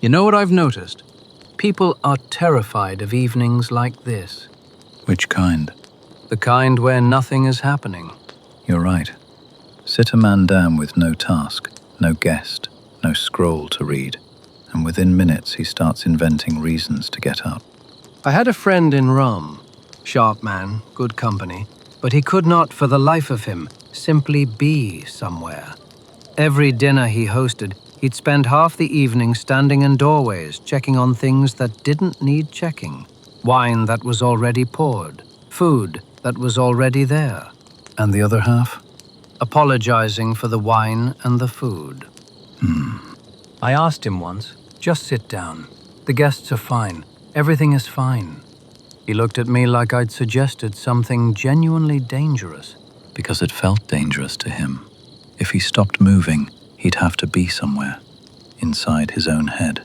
You know what I've noticed? People are terrified of evenings like this. Which kind? The kind where nothing is happening. You're right. Sit a man down with no task, no guest, no scroll to read, and within minutes he starts inventing reasons to get up. I had a friend in Rome. Sharp man, good company, but he could not, for the life of him, simply be somewhere. Every dinner he hosted, he'd spend half the evening standing in doorways, checking on things that didn't need checking. Wine that was already poured, food that was already there. And the other half? Apologizing for the wine and the food. I asked him once, just sit down. The guests are fine. Everything is fine. He looked at me like I'd suggested something genuinely dangerous. Because it felt dangerous to him. If he stopped moving, he'd have to be somewhere, inside his own head,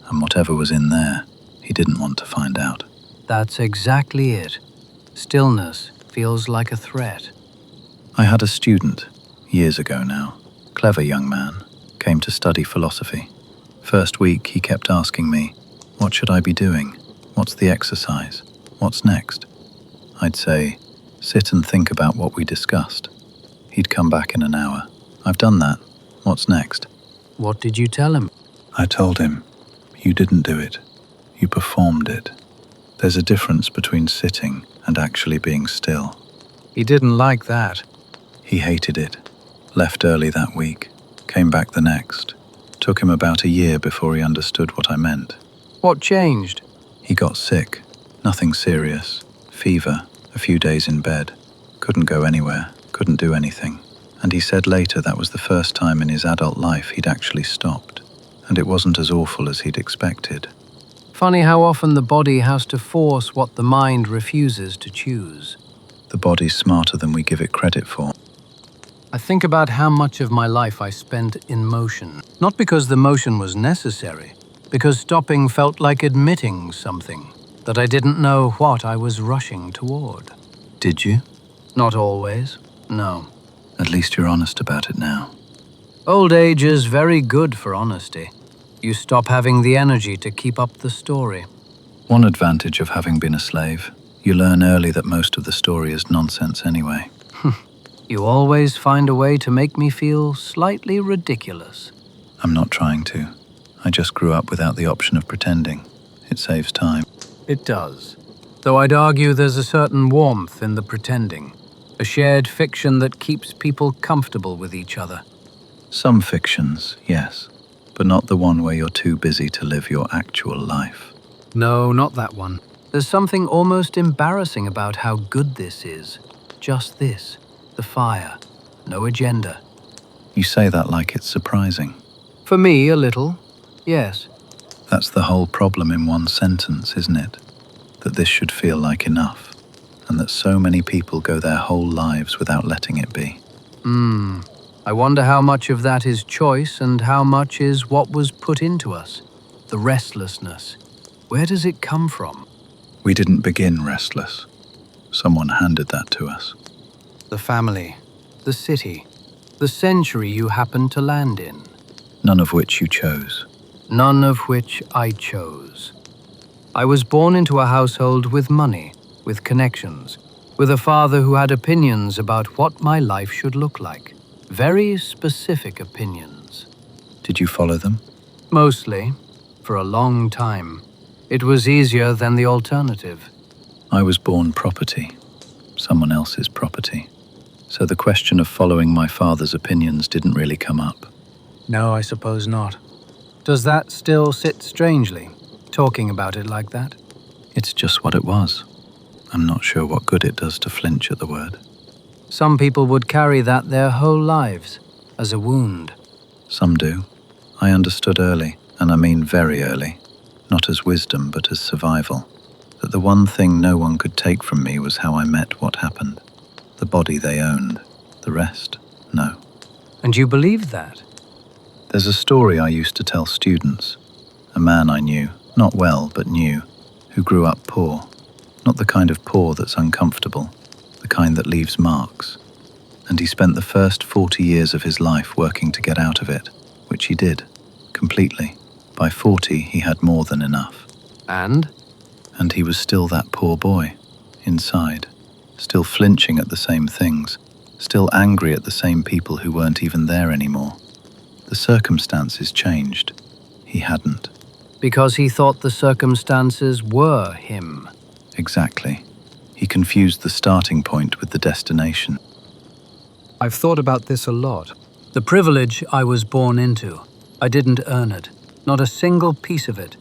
and whatever was in there, he didn't want to find out. That's exactly it. Stillness feels like a threat. I had a student, years ago now, clever young man, came to study philosophy. First week he kept asking me, what should I be doing? What's the exercise? What's next? I'd say, sit and think about what we discussed. He'd come back in an hour. I've done that. What's next? What did you tell him? I told him, you didn't do it. You performed it. There's a difference between sitting and actually being still. He didn't like that. He hated it. Left early that week. Came back the next. Took him about a year before he understood what I meant. What changed? He got sick. Nothing serious. Fever. A few days in bed. Couldn't go anywhere. Couldn't do anything. And he said later that was the first time in his adult life he'd actually stopped. And it wasn't as awful as he'd expected. Funny how often the body has to force what the mind refuses to choose. The body's smarter than we give it credit for. I think about how much of my life I spent in motion. Not because the motion was necessary, because stopping felt like admitting something, that I didn't know what I was rushing toward. Did you? Not always, no. At least you're honest about it now. Old age is very good for honesty. You stop having the energy to keep up the story. One advantage of having been a slave, you learn early that most of the story is nonsense anyway. You always find a way to make me feel slightly ridiculous. I'm not trying to. I just grew up without the option of pretending. It saves time. It does. Though I'd argue there's a certain warmth in the pretending. A shared fiction that keeps people comfortable with each other. Some fictions, yes, but not the one where you're too busy to live your actual life. No, not that one. There's something almost embarrassing about how good this is. Just this. The fire. No agenda. You say that like it's surprising. For me, a little. Yes. That's the whole problem in one sentence, isn't it? That this should feel like enough, and that so many people go their whole lives without letting it be. I wonder how much of that is choice and how much is what was put into us. The restlessness. Where does it come from? We didn't begin restless. Someone handed that to us. The family, the city, the century you happened to land in. None of which you chose. None of which I chose. I was born into a household with money, with connections, with a father who had opinions about what my life should look like. Very specific opinions. Did you follow them? Mostly, for a long time. It was easier than the alternative. I was born property, someone else's property. So the question of following my father's opinions didn't really come up. No, I suppose not. Does that still sit strangely, talking about it like that? It's just what it was. I'm not sure what good it does to flinch at the word. Some people would carry that their whole lives, as a wound. Some do. I understood early, and I mean very early, not as wisdom but as survival, that the one thing no one could take from me was how I met what happened. The body they owned. The rest, no. And you believed that? There's a story I used to tell students. A man I knew, not well, but knew, who grew up poor. Not the kind of poor that's uncomfortable, the kind that leaves marks. And he spent the first 40 years of his life working to get out of it, which he did, completely, By 40, he had more than enough. And? And he was still that poor boy, inside, still flinching at the same things, still angry at the same people who weren't even there anymore. The circumstances changed. He hadn't. Because he thought the circumstances were him. Exactly. He confused the starting point with the destination. I've thought about this a lot. The privilege I was born into, I didn't earn it, not a single piece of it.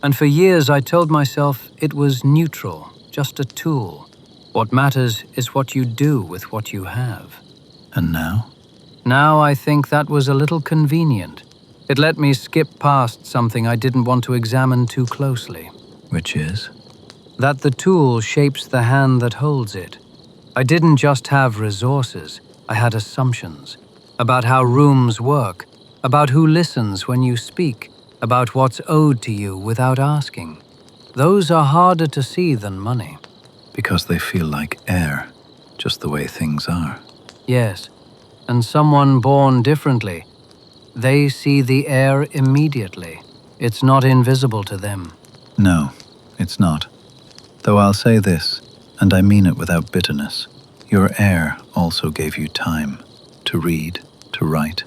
And for years I told myself it was neutral, just a tool. What matters is what you do with what you have. And now? Now I think that was a little convenient. It let me skip past something I didn't want to examine too closely. Which is? That the tool shapes the hand that holds it. I didn't just have resources, I had assumptions. About how rooms work, about who listens when you speak, about what's owed to you without asking. Those are harder to see than money. Because they feel like air, just the way things are. Yes, and someone born differently, they see the air immediately. It's not invisible to them. No, it's not. Though I'll say this, and I mean it without bitterness, your air also gave you time to read, to write,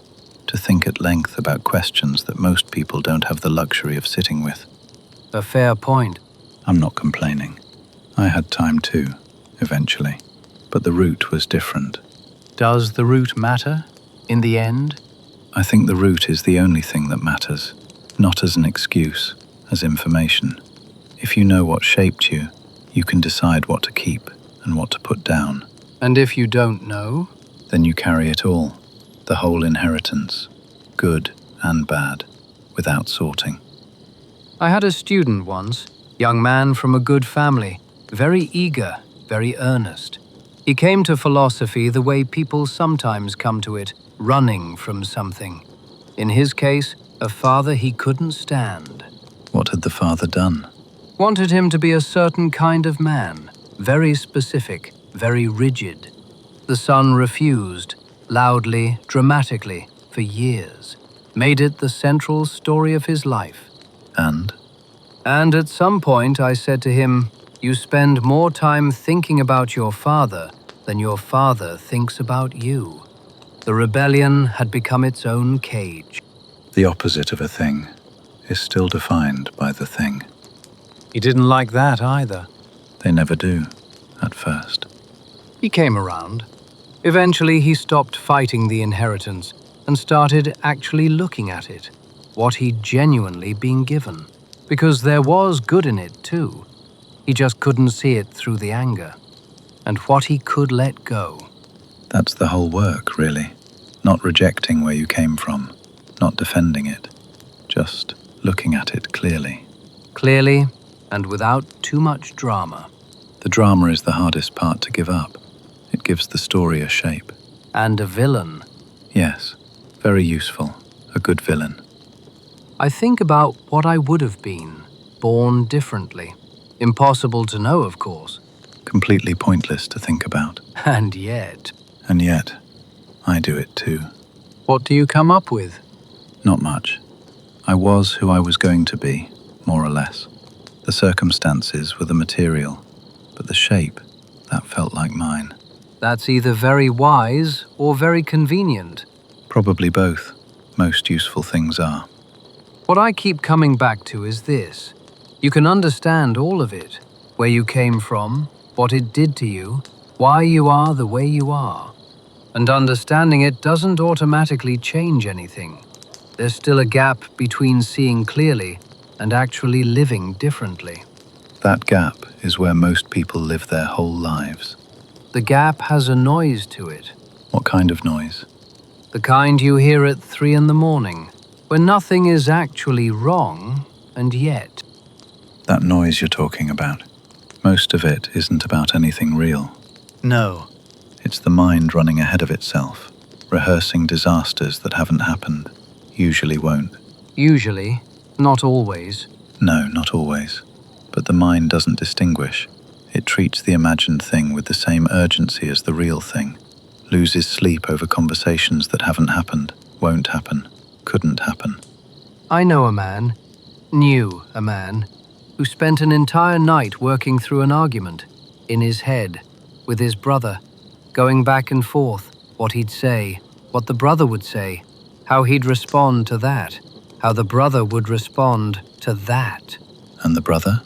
to think at length about questions that most people don't have the luxury of sitting with. A fair point. I'm not complaining. I had time too, eventually, but the route was different. Does the route matter, in the end? I think the route is the only thing that matters, not as an excuse, as information. If you know what shaped you, you can decide what to keep and what to put down. And if you don't know? Then you carry it all, the whole inheritance, good and bad, without sorting. I had a student once, young man from a good family, very eager, very earnest. He came to philosophy the way people sometimes come to it, running from something. In his case, a father he couldn't stand. What had the father done? Wanted him to be a certain kind of man, very specific, very rigid. The son refused, loudly, dramatically, for years. Made it the central story of his life. And at some point I said to him, "You spend more time thinking about your father than your father thinks about you." The rebellion had become its own cage. the opposite of a thing is still defined by the thing. He didn't like that either. They never do, at first. He came around. Eventually he stopped fighting the inheritance and started actually looking at it, what he'd genuinely been given. Because there was good in it too. He just couldn't see it through the anger. And what he could let go. That's the whole work, really. Not rejecting where you came from, not defending it, just looking at it clearly. Clearly, and without too much drama. The drama is the hardest part to give up. It gives the story a shape. And a villain. Yes, very useful. A good villain. I think about what I would have been, born differently. Impossible to know, of course. Completely pointless to think about. And yet... And yet, I do it too. What do you come up with? Not much. I was who I was going to be, more or less. The circumstances were the material, but the shape, that felt like mine. That's either very wise or very convenient. Probably both. Most useful things are. What I keep coming back to is this. You can understand all of it. Where you came from, what it did to you, why you are the way you are. And understanding it doesn't automatically change anything. There's still a gap between seeing clearly and actually living differently. That gap is where most people live their whole lives. The gap has a noise to it. What kind of noise? The kind you hear at 3 in the morning, when nothing is actually wrong, and yet. That noise you're talking about. Most of it isn't about anything real. No. It's the mind running ahead of itself, rehearsing disasters that haven't happened, usually won't. Usually, not always. No, not always. But the mind doesn't distinguish. It treats the imagined thing with the same urgency as the real thing. Loses sleep over conversations that haven't happened, won't happen, couldn't happen. I know a man. knew a man who spent an entire night working through an argument in his head with his brother, going back and forth, what he'd say, what the brother would say, how he'd respond to that, how the brother would respond to that. And the brother?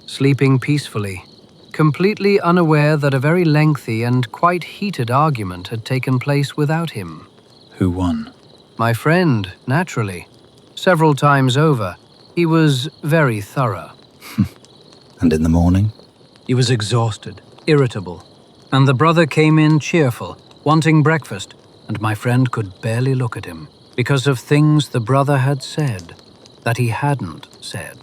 Sleeping peacefully, completely unaware that a very lengthy and quite heated argument had taken place without him. Who won? My friend, naturally. Several times over. He was very thorough. And in the morning? He was exhausted, irritable. And the brother came in cheerful, wanting breakfast, and my friend could barely look at him because of things the brother had said that he hadn't said.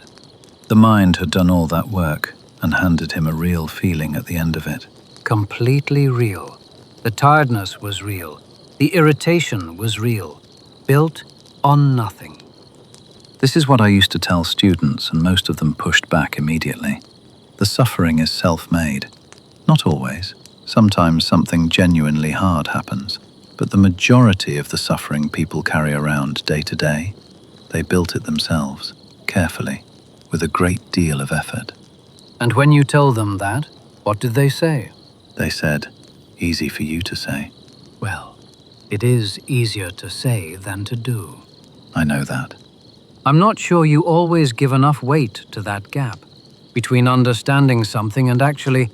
The mind had done all that work and handed him a real feeling at the end of it. Completely real. The tiredness was real. The irritation was real. Built on nothing. This is what I used to tell students, and most of them pushed back immediately. The suffering is self-made. Not always. Sometimes something genuinely hard happens, but the majority of the suffering people carry around day to day, they built it themselves, carefully, with a great deal of effort. And when you told them that, what did they say? They said, "Easy for you to say." Well, it is easier to say than to do. I know that. I'm not sure you always give enough weight to that gap between understanding something and actually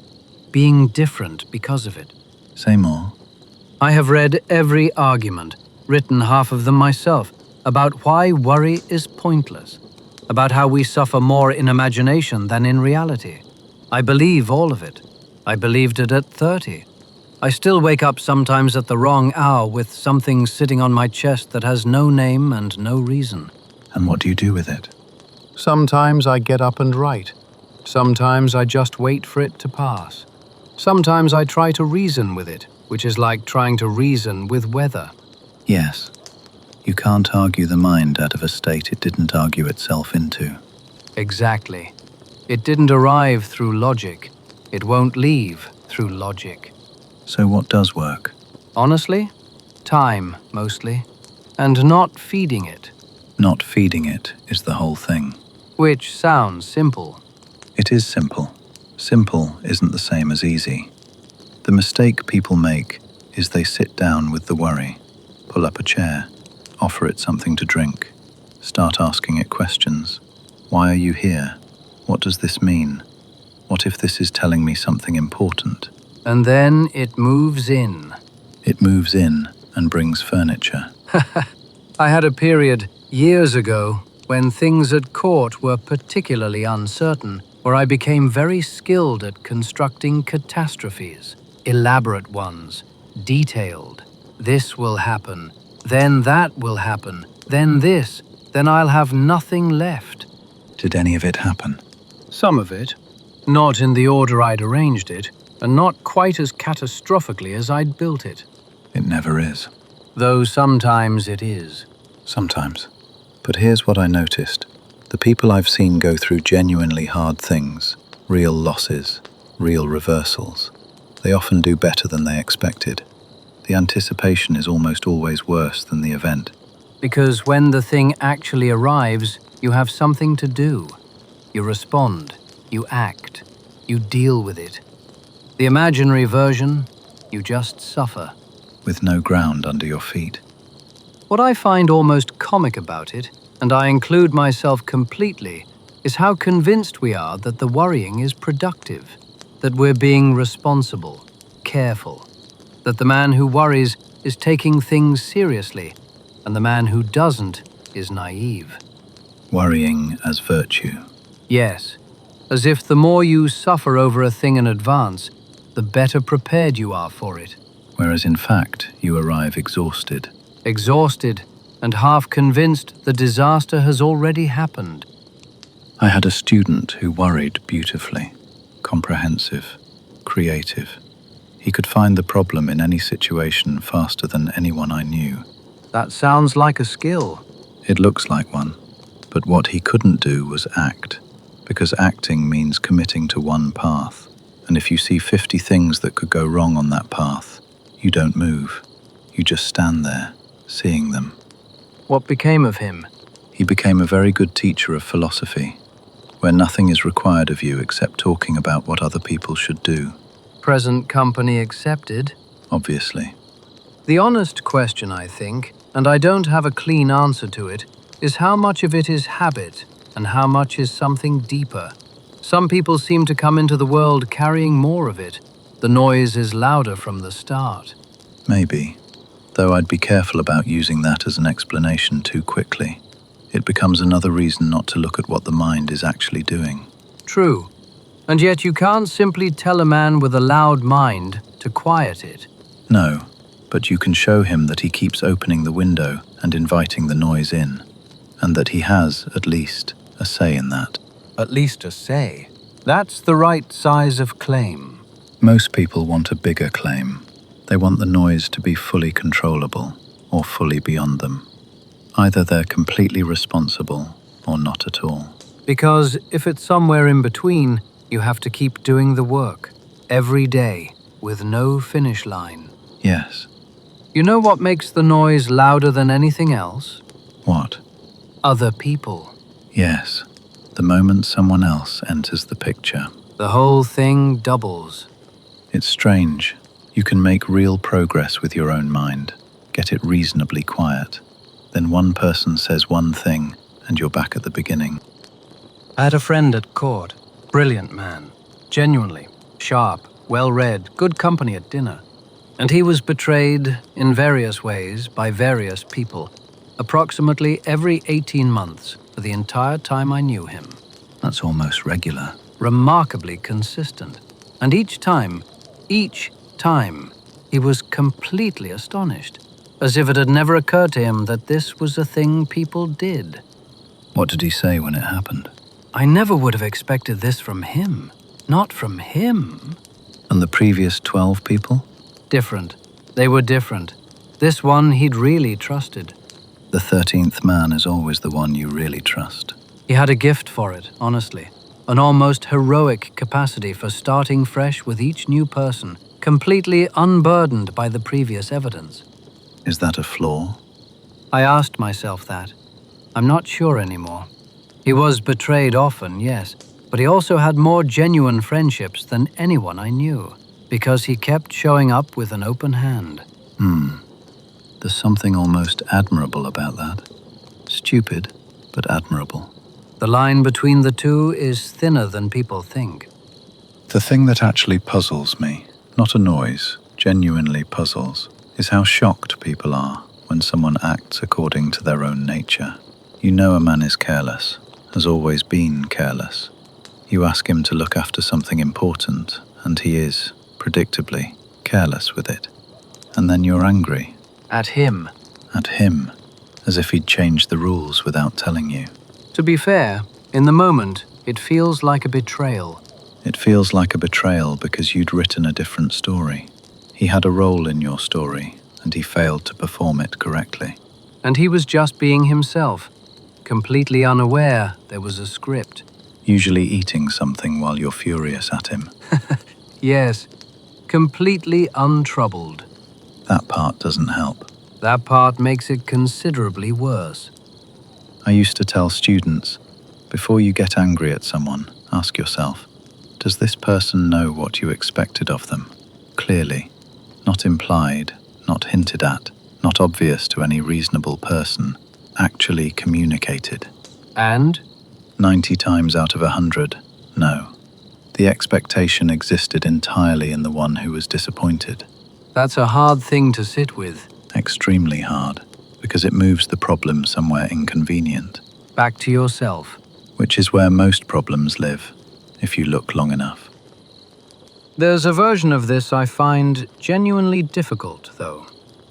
being different because of it. Say more. I have read every argument, written half of them myself, about why worry is pointless, about how we suffer more in imagination than in reality. I believe all of it. I believed it at 30. I still wake up sometimes at the wrong hour with something sitting on my chest that has no name and no reason. And what do you do with it? Sometimes I get up and write. Sometimes I just wait for it to pass. Sometimes I try to reason with it, which is like trying to reason with weather. Yes. You can't argue the mind out of a state it didn't argue itself into. Exactly. It didn't arrive through logic. It won't leave through logic. So what does work? Honestly, time, mostly. And not feeding it. Not feeding it is the whole thing. Which sounds simple. It is simple. Simple isn't the same as easy. The mistake people make is they sit down with the worry, pull up a chair, offer it something to drink, start asking it questions. Why are you here? What does this mean? What if this is telling me something important? And then it moves in. It moves in and brings furniture. I had a period years ago when things at court were particularly uncertain, where I became very skilled at constructing catastrophes, elaborate ones, detailed. This will happen, then that will happen, then this, then I'll have nothing left. Did any of it happen? Some of it. Not in the order I'd arranged it, and not quite as catastrophically as I'd built it. It never is. Though sometimes it is. Sometimes. But here's what I noticed. The people I've seen go through genuinely hard things, real losses, real reversals, they often do better than they expected. The anticipation is almost always worse than the event. Because when the thing actually arrives, you have something to do. You respond, you act, you deal with it. The imaginary version, you just suffer. With no ground under your feet. What I find almost comic about it, and I include myself completely, is how convinced we are that the worrying is productive, that we're being responsible, careful, that the man who worries is taking things seriously, and the man who doesn't is naive. Worrying as virtue. Yes, as if the more you suffer over a thing in advance, the better prepared you are for it. Whereas in fact, you arrive exhausted. Exhausted and half convinced the disaster has already happened. I had a student who worried beautifully, comprehensive, creative. He could find the problem in any situation faster than anyone I knew. That sounds like a skill. It looks like one, but what he couldn't do was act, because acting means committing to one path, and if you see 50 things that could go wrong on that path, you don't move. You just stand there, seeing them. What became of him? He became a very good teacher of philosophy, where nothing is required of you except talking about what other people should do, Present company accepted. obviously. The honest question, I think, and I don't have a clean answer to it, is how much of it is habit and how much is something deeper. Some people seem to come into the world carrying more of it. The noise is louder from the start. Maybe, though I'd be careful about using that as an explanation too quickly. It becomes another reason not to look at what the mind is actually doing. True. And yet you can't simply tell a man with a loud mind to quiet it. No, but you can show him that he keeps opening the window and inviting the noise in, and that he has, at least, a say in that. At least a say. That's the right size of claim. Most people want a bigger claim. They want the noise to be fully controllable or fully beyond them. Either they're completely responsible or not at all. Because if it's somewhere in between, you have to keep doing the work, every day, with no finish line. Yes. You know what makes the noise louder than anything else? What? Other people. Yes. The moment someone else enters the picture. The whole thing doubles. It's strange. You can make real progress with your own mind, get it reasonably quiet. Then one person says one thing, and you're back at the beginning. I had a friend at court. Brilliant man. Genuinely. Sharp, well-read, good company at dinner. And he was betrayed in various ways by various people, approximately every 18 months for the entire time I knew him. That's almost regular. Remarkably consistent. And each time, he was completely astonished, as if it had never occurred to him that this was a thing people did. What did he say when it happened? I never would have expected this from him. Not from him. And the previous 12 people? Different. They were different. This one he'd really trusted. The 13th man is always the one you really trust. He had a gift for it, honestly. An almost heroic capacity for starting fresh with each new person, completely unburdened by the previous evidence. Is that a flaw? I asked myself that. I'm not sure anymore. He was betrayed often, yes, but he also had more genuine friendships than anyone I knew, because he kept showing up with an open hand. There's something almost admirable about that. Stupid, but admirable. The line between the two is thinner than people think. The thing that actually puzzles me, not annoys, genuinely puzzles, is how shocked people are when someone acts according to their own nature. You know a man is careless, has always been careless. You ask him to look after something important, and he is, predictably, careless with it. And then you're angry. At him. At him, as if he'd changed the rules without telling you. To be fair, in the moment, it feels like a betrayal. It feels like a betrayal because you'd written a different story. He had a role in your story, and he failed to perform it correctly. And he was just being himself, completely unaware there was a script. Usually eating something while you're furious at him. Yes, completely untroubled. That part doesn't help. That part makes it considerably worse. I used to tell students, before you get angry at someone, ask yourself, does this person know what you expected of them? Clearly, not implied, not hinted at, not obvious to any reasonable person, actually communicated. And? 90 times out of 100, no. The expectation existed entirely in the one who was disappointed. That's a hard thing to sit with. Extremely hard, because it moves the problem somewhere inconvenient. Back to yourself. Which is where most problems live, if you look long enough. There's a version of this I find genuinely difficult, though.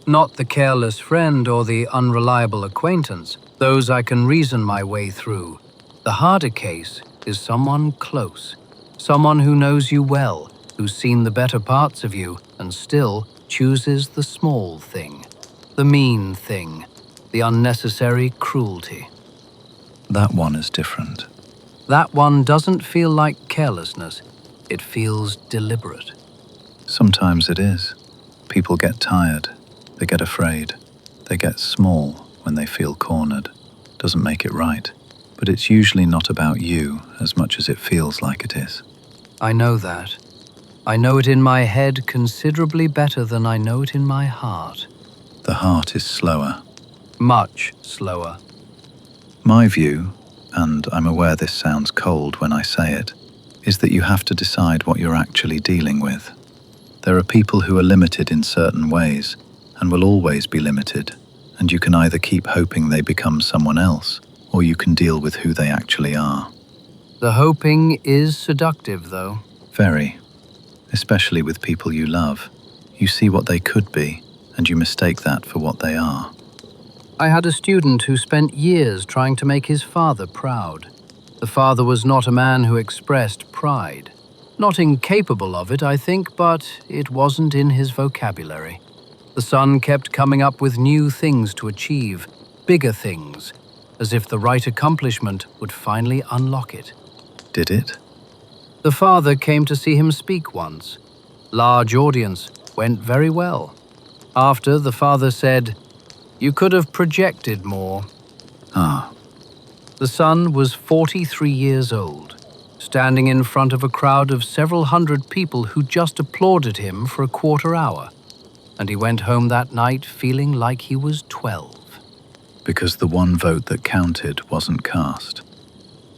Not the careless friend or the unreliable acquaintance. Those I can reason my way through. The harder case is someone close. Someone who knows you well, who's seen the better parts of you and still chooses the small thing, the mean thing, the unnecessary cruelty. That one is different. That one doesn't feel like carelessness. It feels deliberate. Sometimes it is. People get tired. They get afraid. They get small when they feel cornered. doesn't make it right, but it's usually not about you as much as it feels like it is. I know that. I know it in my head considerably better than I know it in my heart. The heart is slower. Much slower. My view, and I'm aware this sounds cold when I say it, is that you have to decide what you're actually dealing with. There are people who are limited in certain ways and will always be limited, and you can either keep hoping they become someone else, or you can deal with who they actually are. The hoping is seductive, though. Very. Especially with people you love. You see what they could be, and you mistake that for what they are. I had a student who spent years trying to make his father proud. The father was not a man who expressed pride. Not incapable of it, I think, but it wasn't in his vocabulary. The son kept coming up with new things to achieve, bigger things, as if the right accomplishment would finally unlock it. Did it? The father came to see him speak once. Large audience, went very well. After, the father said, "You could have projected more." Ah, The son was 43 years old, standing in front of a crowd of several hundred people who just applauded him for a quarter hour, and he went home that night feeling like he was 12. because the one vote that counted wasn't cast.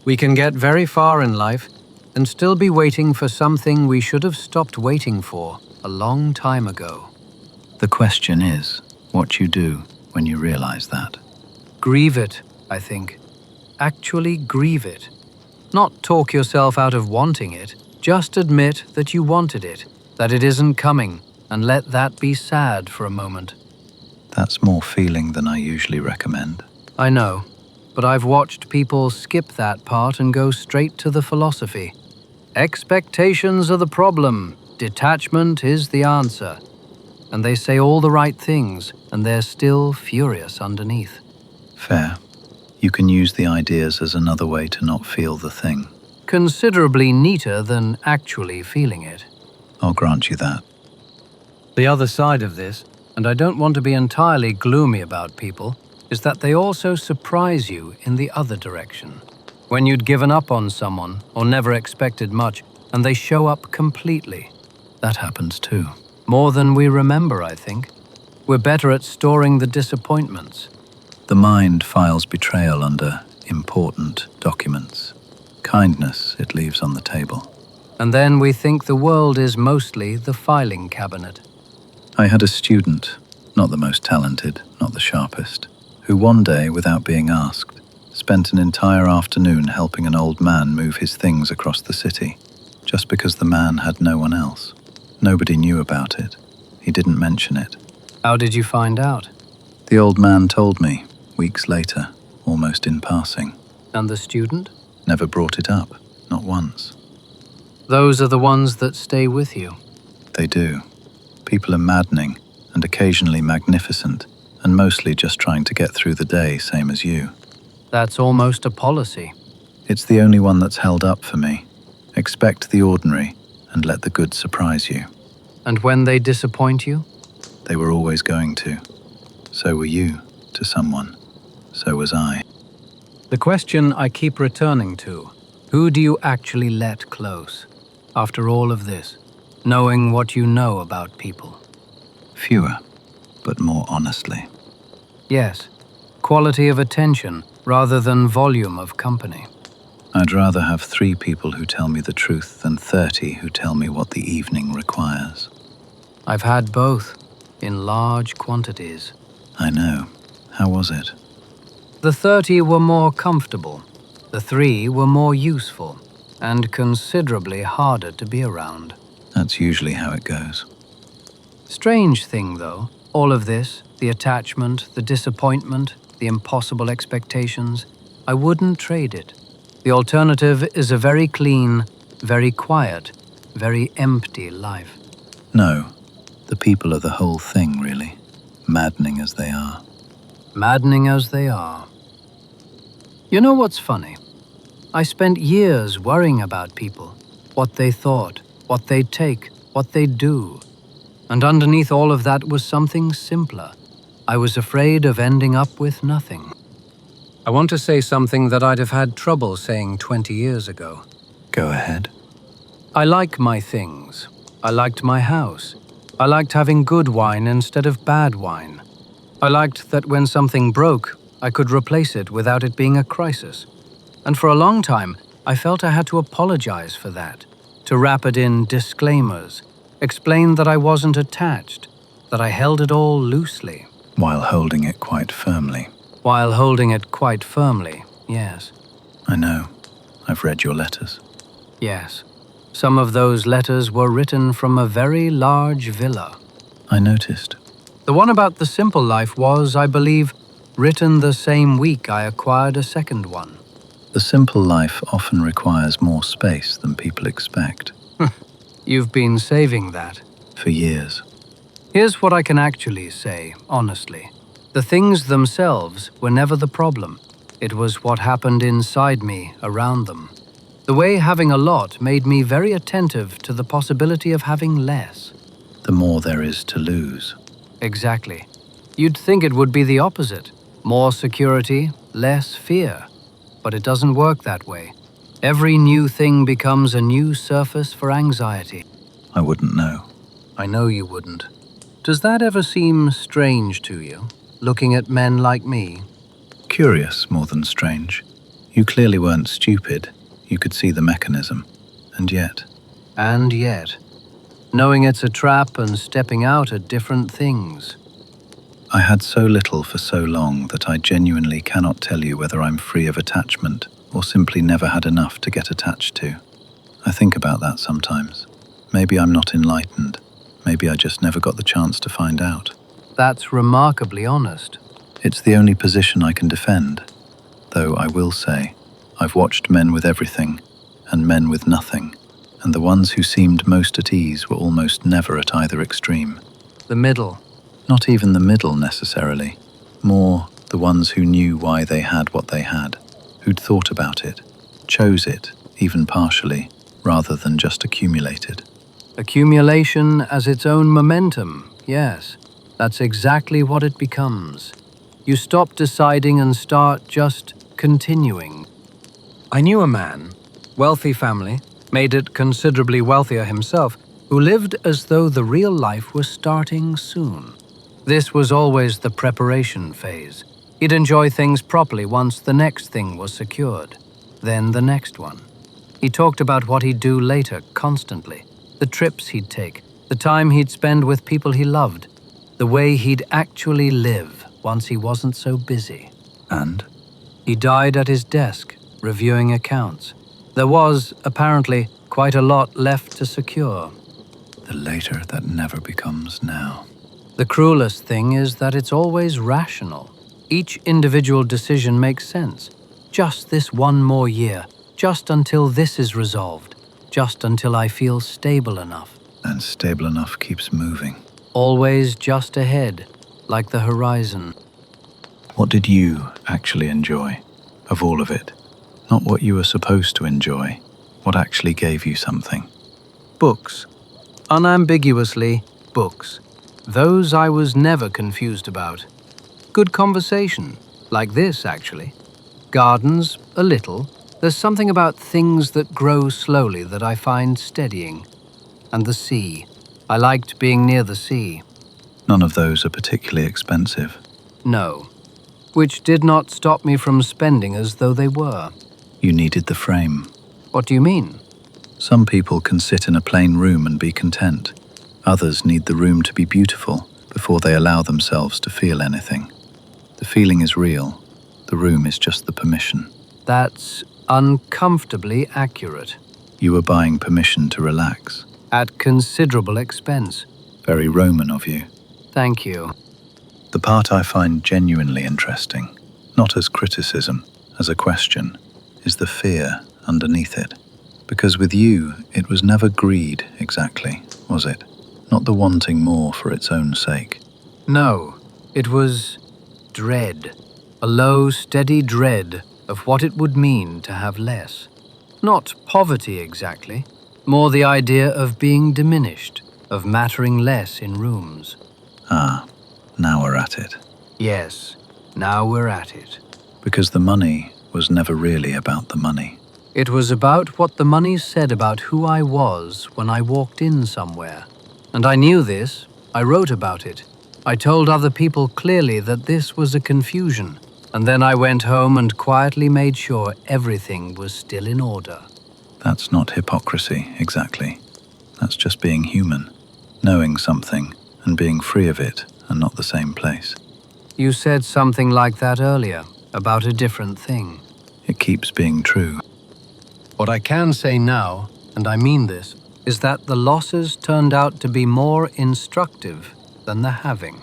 We can get very far in life and still be waiting for something we should have stopped waiting for a long time ago. The question is, what you do when you realize that. Grieve it, I think. Actually grieve it. Not talk yourself out of wanting it, just admit that you wanted it, that it isn't coming, and let that be sad for a moment. That's more feeling than I usually recommend. I know, but I've watched people skip that part and go straight to the philosophy. Expectations are the problem, detachment is the answer. And they say all the right things, and they're still furious underneath. Fair. You can use the ideas as another way to not feel the thing. Considerably neater than actually feeling it. I'll grant you that. The other side of this, and I don't want to be entirely gloomy about people, is that they also surprise you in the other direction. When you'd given up on someone or never expected much, and they show up completely. That happens too. More than we remember, I think. We're better at storing the disappointments. The mind files betrayal under important documents. Kindness it leaves on the table. And then we think the world is mostly the filing cabinet. I had a student, not the most talented, not the sharpest, who one day, without being asked, spent an entire afternoon helping an old man move his things across the city, just because the man had no one else. Nobody knew about it. He didn't mention it. How did you find out? The old man told me, weeks later, almost in passing. And the student? Never brought it up, not once. Those are the ones that stay with you. They do. People are maddening and occasionally magnificent, and mostly just trying to get through the day, same as you. That's almost a policy. It's the only one that's held up for me. Expect the ordinary and let the good surprise you. And when they disappoint you? They were always going to. So were you, to someone. So was I. The question I keep returning to, who do you actually let close? After all of this, knowing what you know about people. Fewer, but more honestly. Yes, quality of attention rather than volume of company. I'd rather have 3 people who tell me the truth than 30 who tell me what the evening requires. I've had both, in large quantities. I know. How was it? The 30 were more comfortable. The 3 were more useful, and considerably harder to be around. That's usually how it goes. Strange thing, though, all of this, the attachment, the disappointment, the impossible expectations, I wouldn't trade it. The alternative is a very clean, very quiet, very empty life. No, the people are the whole thing, really. Maddening as they are. Maddening as they are. You know what's funny? I spent years worrying about people, what they thought, what they'd take, what they'd do. And underneath all of that was something simpler. I was afraid of ending up with nothing. I want to say something that I'd have had trouble saying 20 years ago. Go ahead. I like my things. I liked my house. I liked having good wine instead of bad wine. I liked that when something broke, I could replace it without it being a crisis. And for a long time, I felt I had to apologize for that, to wrap it in disclaimers, explain that I wasn't attached, that I held it all loosely. While holding it quite firmly. While holding it quite firmly, yes. I know. I've read your letters. Yes. Some of those letters were written from a very large villa. I noticed. The one about the simple life was, I believe, written the same week I acquired a second one. The simple life often requires more space than people expect. You've been saving that. For years. Here's what I can actually say, honestly. The things themselves were never the problem. It was what happened inside me around them. The way having a lot made me very attentive to the possibility of having less. The more there is to lose. Exactly. You'd think it would be the opposite. More security, less fear. But it doesn't work that way. Every new thing becomes a new surface for anxiety. I wouldn't know. I know you wouldn't. Does that ever seem strange to you, looking at men like me? Curious more than strange. You clearly weren't stupid. You could see the mechanism. And yet. And yet. Knowing it's a trap and stepping out are different things. I had so little for so long that I genuinely cannot tell you whether I'm free of attachment or simply never had enough to get attached to. I think about that sometimes. Maybe I'm not enlightened. Maybe I just never got the chance to find out. That's remarkably honest. It's the only position I can defend. Though I will say, I've watched men with everything and men with nothing, and the ones who seemed most at ease were almost never at either extreme. The middle. Not even the middle necessarily. More the ones who knew why they had what they had, who'd thought about it, chose it, even partially, rather than just accumulated. Accumulation as its own momentum, yes. That's exactly what it becomes. You stop deciding and start just continuing. I knew a man, wealthy family, made it considerably wealthier himself, who lived as though the real life was starting soon. This was always the preparation phase. He'd enjoy things properly once the next thing was secured, then the next one. He talked about what he'd do later constantly, the trips he'd take, the time he'd spend with people he loved, the way he'd actually live once he wasn't so busy. And? He died at his desk, reviewing accounts. There was, apparently, quite a lot left to secure. The later that never becomes now. The cruelest thing is that it's always rational. Each individual decision makes sense. Just this one more year, just until this is resolved, just until I feel stable enough. And stable enough keeps moving. Always just ahead, like the horizon. What did you actually enjoy, of all of it? Not what you were supposed to enjoy, what actually gave you something. Books. Unambiguously, books. Those I was never confused about. Good conversation, like this actually. Gardens, a little. There's something about things that grow slowly that I find steadying. And the sea. I liked being near the sea. None of those are particularly expensive. No. Which did not stop me from spending as though they were. You needed the frame. What do you mean? Some people can sit in a plain room and be content. Others need the room to be beautiful before they allow themselves to feel anything. The feeling is real. The room is just the permission. That's uncomfortably accurate. You were buying permission to relax. At considerable expense. Very Roman of you. Thank you. The part I find genuinely interesting, not as criticism, as a question, is the fear underneath it. Because with you, it was never greed exactly, was it? Not the wanting more for its own sake. No, it was dread. A low, steady dread of what it would mean to have less. Not poverty exactly, more the idea of being diminished, of mattering less in rooms. Ah, now we're at it. Yes, now we're at it. because the money was never really about the money. It was about what the money said about who I was when I walked in somewhere. And I knew this. I wrote about it. I told other people clearly that this was a confusion. And then I went home and quietly made sure everything was still in order. That's not hypocrisy, exactly. That's just being human, knowing something and being free of it are not the same place. You said something like that earlier, about a different thing. It keeps being true. What I can say now, and I mean this, is that the losses turned out to be more instructive than the having.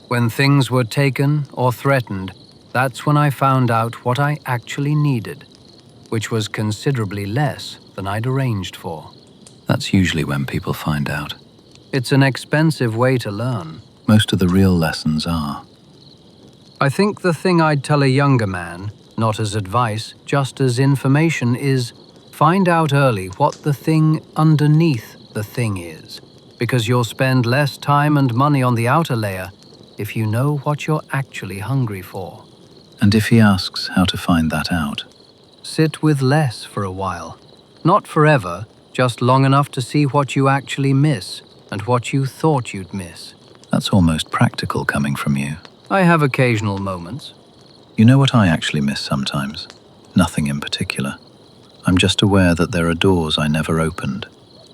When things were taken or threatened, that's when I found out what I actually needed, which was considerably less than I'd arranged for. That's usually when people find out. It's an expensive way to learn. Most of the real lessons are. I think the thing I'd tell a younger man, not as advice, just as information, is find out early what the thing underneath the thing is, because you'll spend less time and money on the outer layer if you know what you're actually hungry for. And if he asks how to find that out? Sit with less for a while. Not forever, just long enough to see what you actually miss and what you thought you'd miss. That's almost practical coming from you. I have occasional moments. You know what I actually miss sometimes? Nothing in particular. I'm just aware that there are doors I never opened.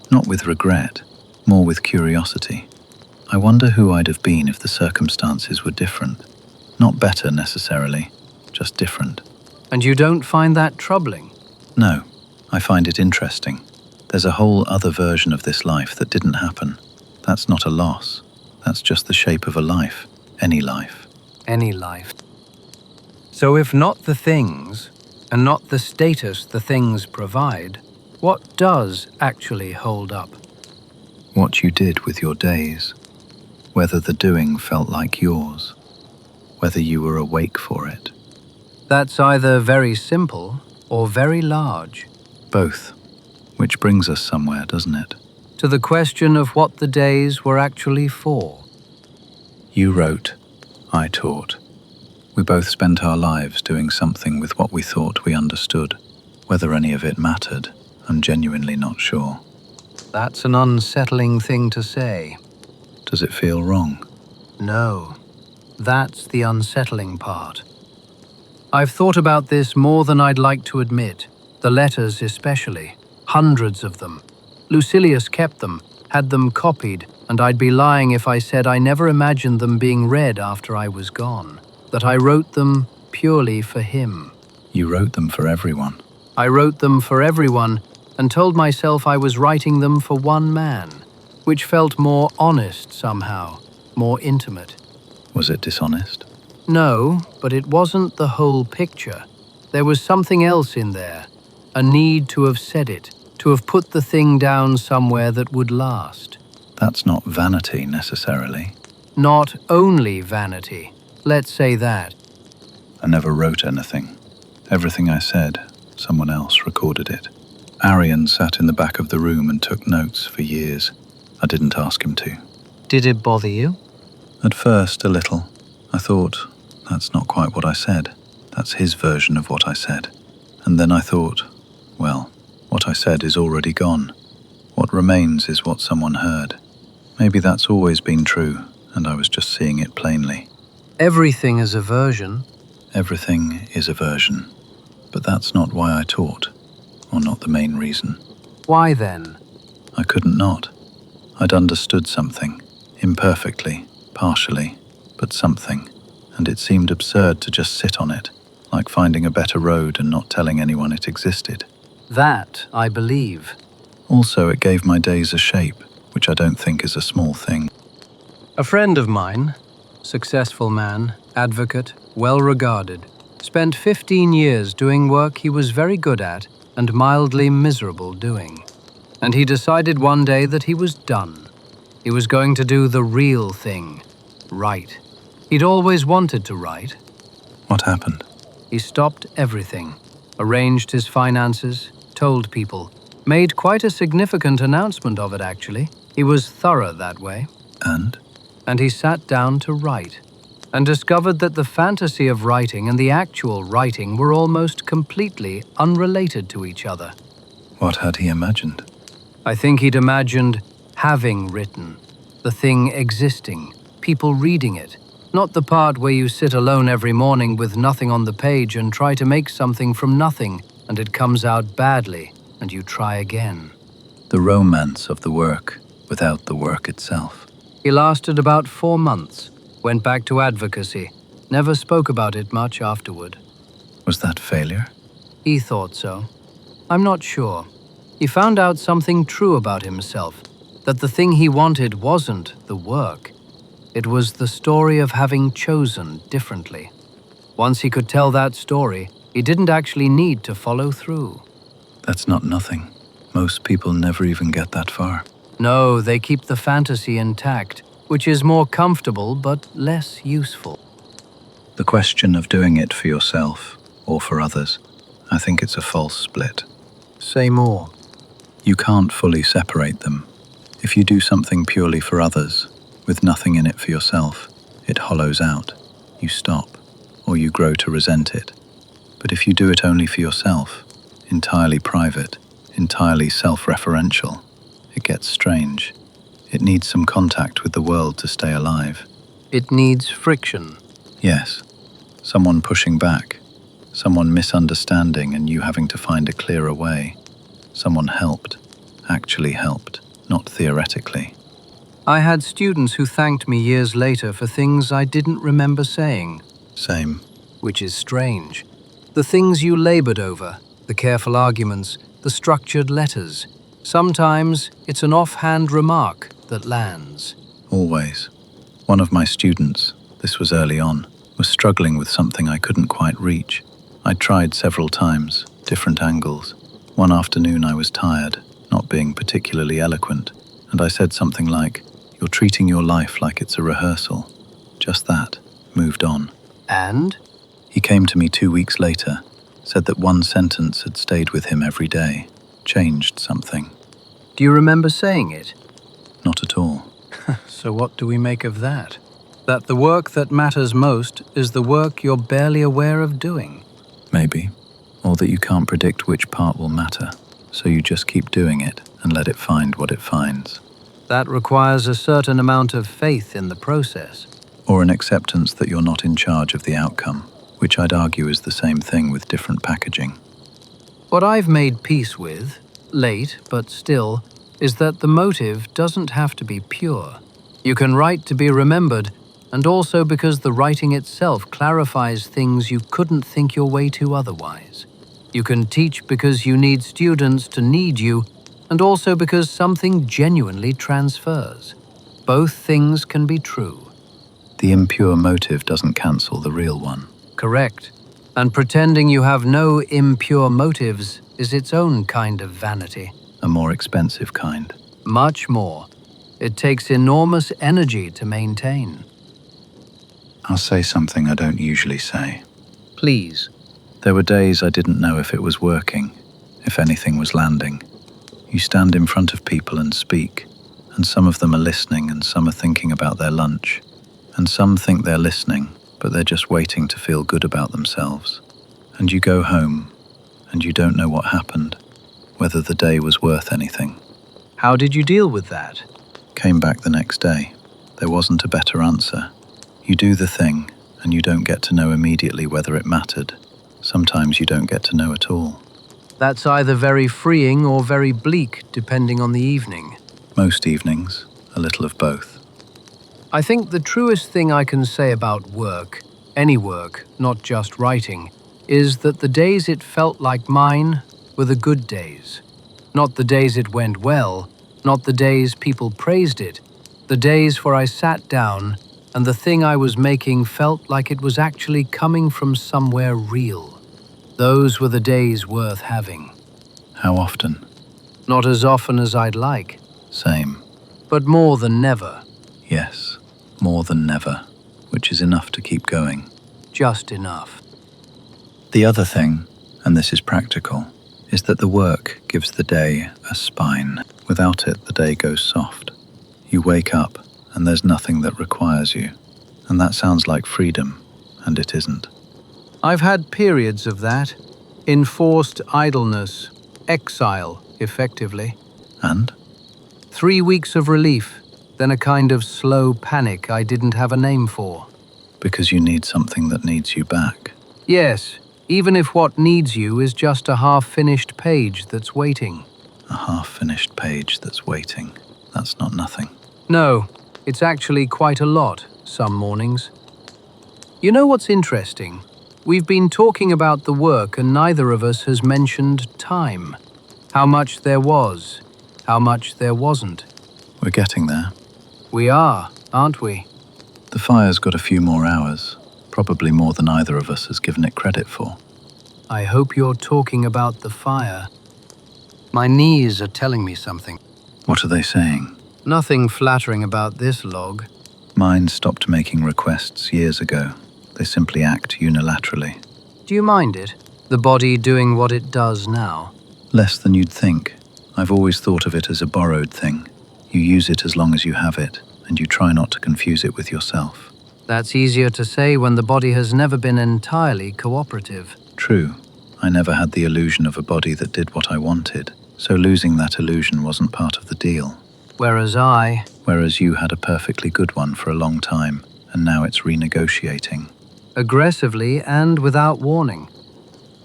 Not with regret, more with curiosity. I wonder who I'd have been if the circumstances were different. Not better necessarily, just different. And you don't find that troubling? No, I find it interesting. There's a whole other version of this life that didn't happen. That's not a loss. That's just the shape of a life. Any life. Any life. So if not the things, and not the status the things provide, what does actually hold up? What you did with your days. Whether the doing felt like yours. Whether you were awake for it. That's either very simple or very large. Both. Which brings us somewhere, doesn't it? To the question of what the days were actually for. You wrote, I taught. We both spent our lives doing something with what we thought we understood. Whether any of it mattered, I'm genuinely not sure. That's an unsettling thing to say. Does it feel wrong? No, that's the unsettling part. I've thought about this more than I'd like to admit, the letters especially, hundreds of them. Lucilius kept them, had them copied, and I'd be lying if I said I never imagined them being read after I was gone, that I wrote them purely for him. You wrote them for everyone. I wrote them for everyone and told myself I was writing them for one man, which felt more honest somehow, more intimate. Was it dishonest? No, but it wasn't the whole picture. There was something else in there, a need to have said it, to have put the thing down somewhere that would last. That's not vanity necessarily. Not only vanity, let's say that. I never wrote anything. Everything I said, someone else recorded it. Arian sat in the back of the room and took notes for years. I didn't ask him to. Did it bother you? At first, a little. I thought, that's not quite what I said. That's his version of what I said. And then I thought, well, what I said is already gone. What remains is what someone heard. Maybe that's always been true, and I was just seeing it plainly. Everything is a version. Everything is a version. But that's not why I taught, or not the main reason. Why then? I couldn't not. I'd understood something, imperfectly, partially, but something, and it seemed absurd to just sit on it, like finding a better road and not telling anyone it existed. That, I believe. Also, it gave my days a shape, which I don't think is a small thing. A friend of mine, successful man, advocate, well-regarded, spent 15 years doing work he was very good at and mildly miserable doing. And he decided one day that he was done. He was going to do the real thing, write. He'd always wanted to write. What happened? He stopped everything, arranged his finances, told people, made quite a significant announcement of it actually. He was thorough that way. And? And he sat down to write. and discovered that the fantasy of writing and the actual writing were almost completely unrelated to each other. What had he imagined? I think he'd imagined having written, the thing existing, people reading it, not the part where you sit alone every morning with nothing on the page and try to make something from nothing and it comes out badly and you try again. The romance of the work without the work itself. He lasted about 4 months, went back to advocacy, never spoke about it much afterward. Was that failure? He thought so. I'm not sure. He found out something true about himself, that the thing he wanted wasn't the work. It was the story of having chosen differently. Once he could tell that story, he didn't actually need to follow through. That's not nothing. Most people never even get that far. No, they keep the fantasy intact, which is more comfortable but less useful. The question of doing it for yourself or for others, I think it's a false split. Say more. You can't fully separate them. If you do something purely for others, with nothing in it for yourself, it hollows out. You stop, or you grow to resent it. But if you do it only for yourself, entirely private, entirely self-referential, it gets strange. It needs some contact with the world to stay alive. It needs friction. Yes, someone pushing back, someone misunderstanding and you having to find a clearer way. Someone helped, actually helped, not theoretically. I had students who thanked me years later for things I didn't remember saying. Same. Which is strange. The things you labored over, the careful arguments, the structured letters. Sometimes it's an offhand remark that lands. Always. One of my students, this was early on, was struggling with something I couldn't quite reach. I tried several times, different angles. One afternoon I was tired, not being particularly eloquent, and I said something like, "You're treating your life like it's a rehearsal." Just that, moved on. And? He came to me 2 weeks later, said that one sentence had stayed with him every day, changed something. Do you remember saying it? Not at all. So what do we make of that? That the work that matters most is the work you're barely aware of doing. Maybe. Or that you can't predict which part will matter, so you just keep doing it and let it find what it finds. That requires a certain amount of faith in the process. Or an acceptance that you're not in charge of the outcome, which I'd argue is the same thing with different packaging. What I've made peace with, late but still, is that the motive doesn't have to be pure. You can write to be remembered, and also because the writing itself clarifies things you couldn't think your way to otherwise. You can teach because you need students to need you, and also because something genuinely transfers. Both things can be true. The impure motive doesn't cancel the real one. Correct. And pretending you have no impure motives is its own kind of vanity. A more expensive kind. Much more. It takes enormous energy to maintain. I'll say something I don't usually say. Please. There were days I didn't know if it was working, if anything was landing. You stand in front of people and speak, and some of them are listening and some are thinking about their lunch. And some think they're listening, but they're just waiting to feel good about themselves. And you go home, and you don't know what happened, whether the day was worth anything. How did you deal with that? Came back the next day. There wasn't a better answer. You do the thing, and you don't get to know immediately whether it mattered. Sometimes you don't get to know at all. That's either very freeing or very bleak, depending on the evening. Most evenings, a little of both. I think the truest thing I can say about work, any work, not just writing, is that the days it felt like mine were the good days. Not the days it went well, not the days people praised it, the days where I sat down and the thing I was making felt like it was actually coming from somewhere real. Those were the days worth having. How often? Not as often as I'd like. Same. But more than never. Yes, more than never, which is enough to keep going. Just enough. The other thing, and this is practical, is that the work gives the day a spine. Without it, the day goes soft. You wake up, and there's nothing that requires you. And that sounds like freedom, and it isn't. I've had periods of that. Enforced idleness, exile, effectively. And? 3 weeks of relief, then a kind of slow panic I didn't have a name for. Because you need something that needs you back. Yes, even if what needs you is just a half-finished page that's waiting. A half-finished page that's waiting. That's not nothing. No, it's actually quite a lot, some mornings. You know what's interesting? We've been talking about the work and neither of us has mentioned time. How much there was, how much there wasn't. We're getting there. We are, aren't we? The fire's got a few more hours, probably more than either of us has given it credit for. I hope you're talking about the fire. My knees are telling me something. What are they saying? Nothing flattering about this log. Mine stopped making requests years ago. They simply act unilaterally. Do you mind it? The body doing what it does now? Less than you'd think. I've always thought of it as a borrowed thing. You use it as long as you have it, and you try not to confuse it with yourself. That's easier to say when the body has never been entirely cooperative. True. I never had the illusion of a body that did what I wanted, so losing that illusion wasn't part of the deal. Whereas you had a perfectly good one for a long time, and now it's renegotiating. aggressively and without warning.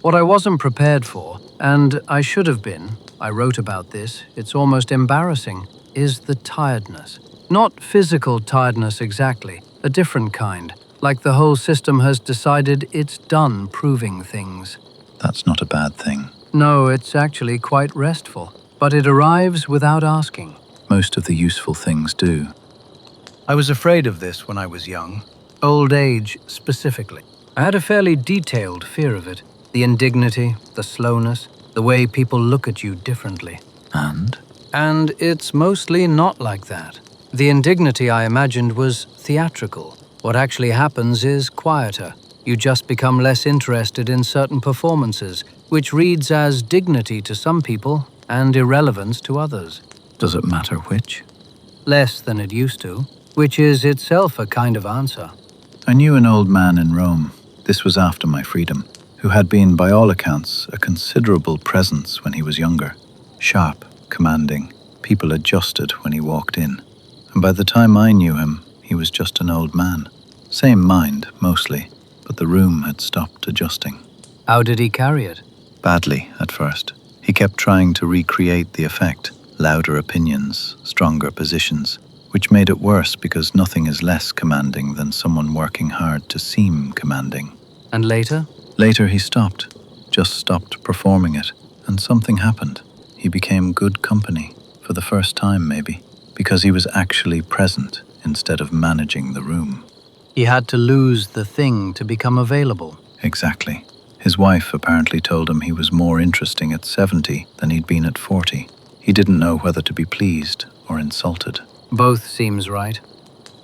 What I wasn't prepared for, and I should have been, I wrote about this, it's almost embarrassing, is the tiredness. Not physical tiredness exactly, a different kind, like the whole system has decided it's done proving things. That's not a bad thing. No, it's actually quite restful, but it arrives without asking. Most of the useful things do. I was afraid of this when I was young. Old age, specifically. I had a fairly detailed fear of it. The indignity, the slowness, the way people look at you differently. And it's mostly not like that. The indignity I imagined was theatrical. What actually happens is quieter. You just become less interested in certain performances, which reads as dignity to some people and irrelevance to others. Does it matter which? Less than it used to, which is itself a kind of answer. I knew an old man in Rome, this was after my freedom, who had been, by all accounts, a considerable presence when he was younger. Sharp, commanding, people adjusted when he walked in. And by the time I knew him, he was just an old man. Same mind, mostly, but the room had stopped adjusting. How did he carry it? Badly, at first. He kept trying to recreate the effect, louder opinions, stronger positions, which made it worse because nothing is less commanding than someone working hard to seem commanding. And later? Later he stopped, just stopped performing it, and something happened. He became good company, for the first time maybe, because he was actually present instead of managing the room. He had to lose the thing to become available. Exactly. His wife apparently told him he was more interesting at 70 than he'd been at 40. He didn't know whether to be pleased or insulted. Both seems right.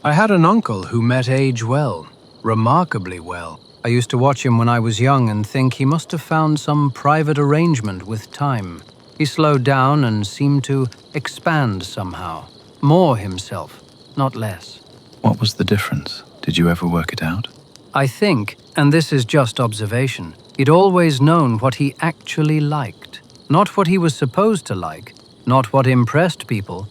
I had an uncle who met age well, remarkably well. I used to watch him when I was young and think he must have found some private arrangement with time. He slowed down and seemed to expand somehow. More himself, not less. What was the difference? Did you ever work it out? I think, and this is just observation, he'd always known what he actually liked. Not what he was supposed to like, not what impressed people,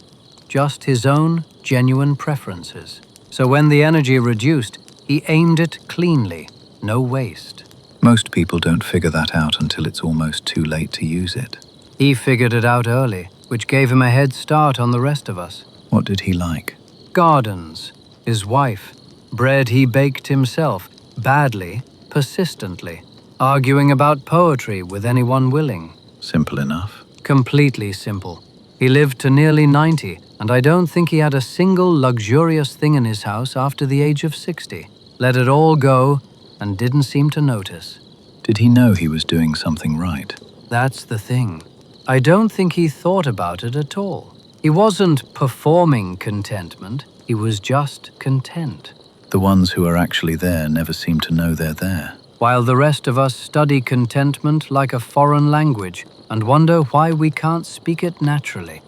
just his own genuine preferences. So when the energy reduced, he aimed it cleanly, no waste. Most people don't figure that out until it's almost too late to use it. He figured it out early, which gave him a head start on the rest of us. What did he like? Gardens, his wife, bread he baked himself, badly, persistently, arguing about poetry with anyone willing. Simple enough. Completely simple. He lived to nearly 90, and I don't think he had a single luxurious thing in his house after the age of 60. Let it all go, and didn't seem to notice. Did he know he was doing something right? That's the thing. I don't think he thought about it at all. He wasn't performing contentment, he was just content. The ones who are actually there never seem to know they're there. While the rest of us study contentment like a foreign language and wonder why we can't speak it naturally.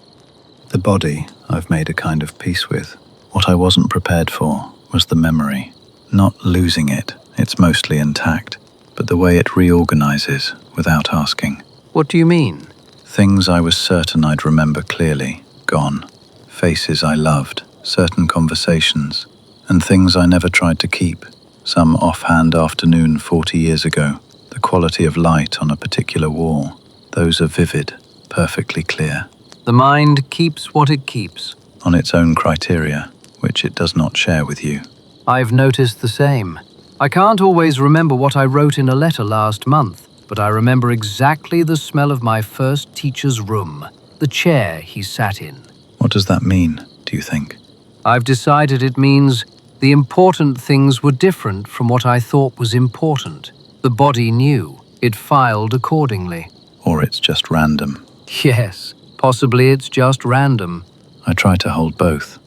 The body I've made a kind of peace with. What I wasn't prepared for was the memory. Not losing it, it's mostly intact, but the way it reorganizes without asking. What do you mean? Things I was certain I'd remember clearly, gone. Faces I loved, certain conversations, and things I never tried to keep. Some offhand afternoon 40 years ago, the quality of light on a particular wall. Those are vivid, perfectly clear. The mind keeps what it keeps. On its own criteria, which it does not share with you. I've noticed the same. I can't always remember what I wrote in a letter last month, but I remember exactly the smell of my first teacher's room, the chair he sat in. What does that mean, do you think? I've decided it means the important things were different from what I thought was important. The body knew. It filed accordingly. Or it's just random. Yes, possibly it's just random. I try to hold both.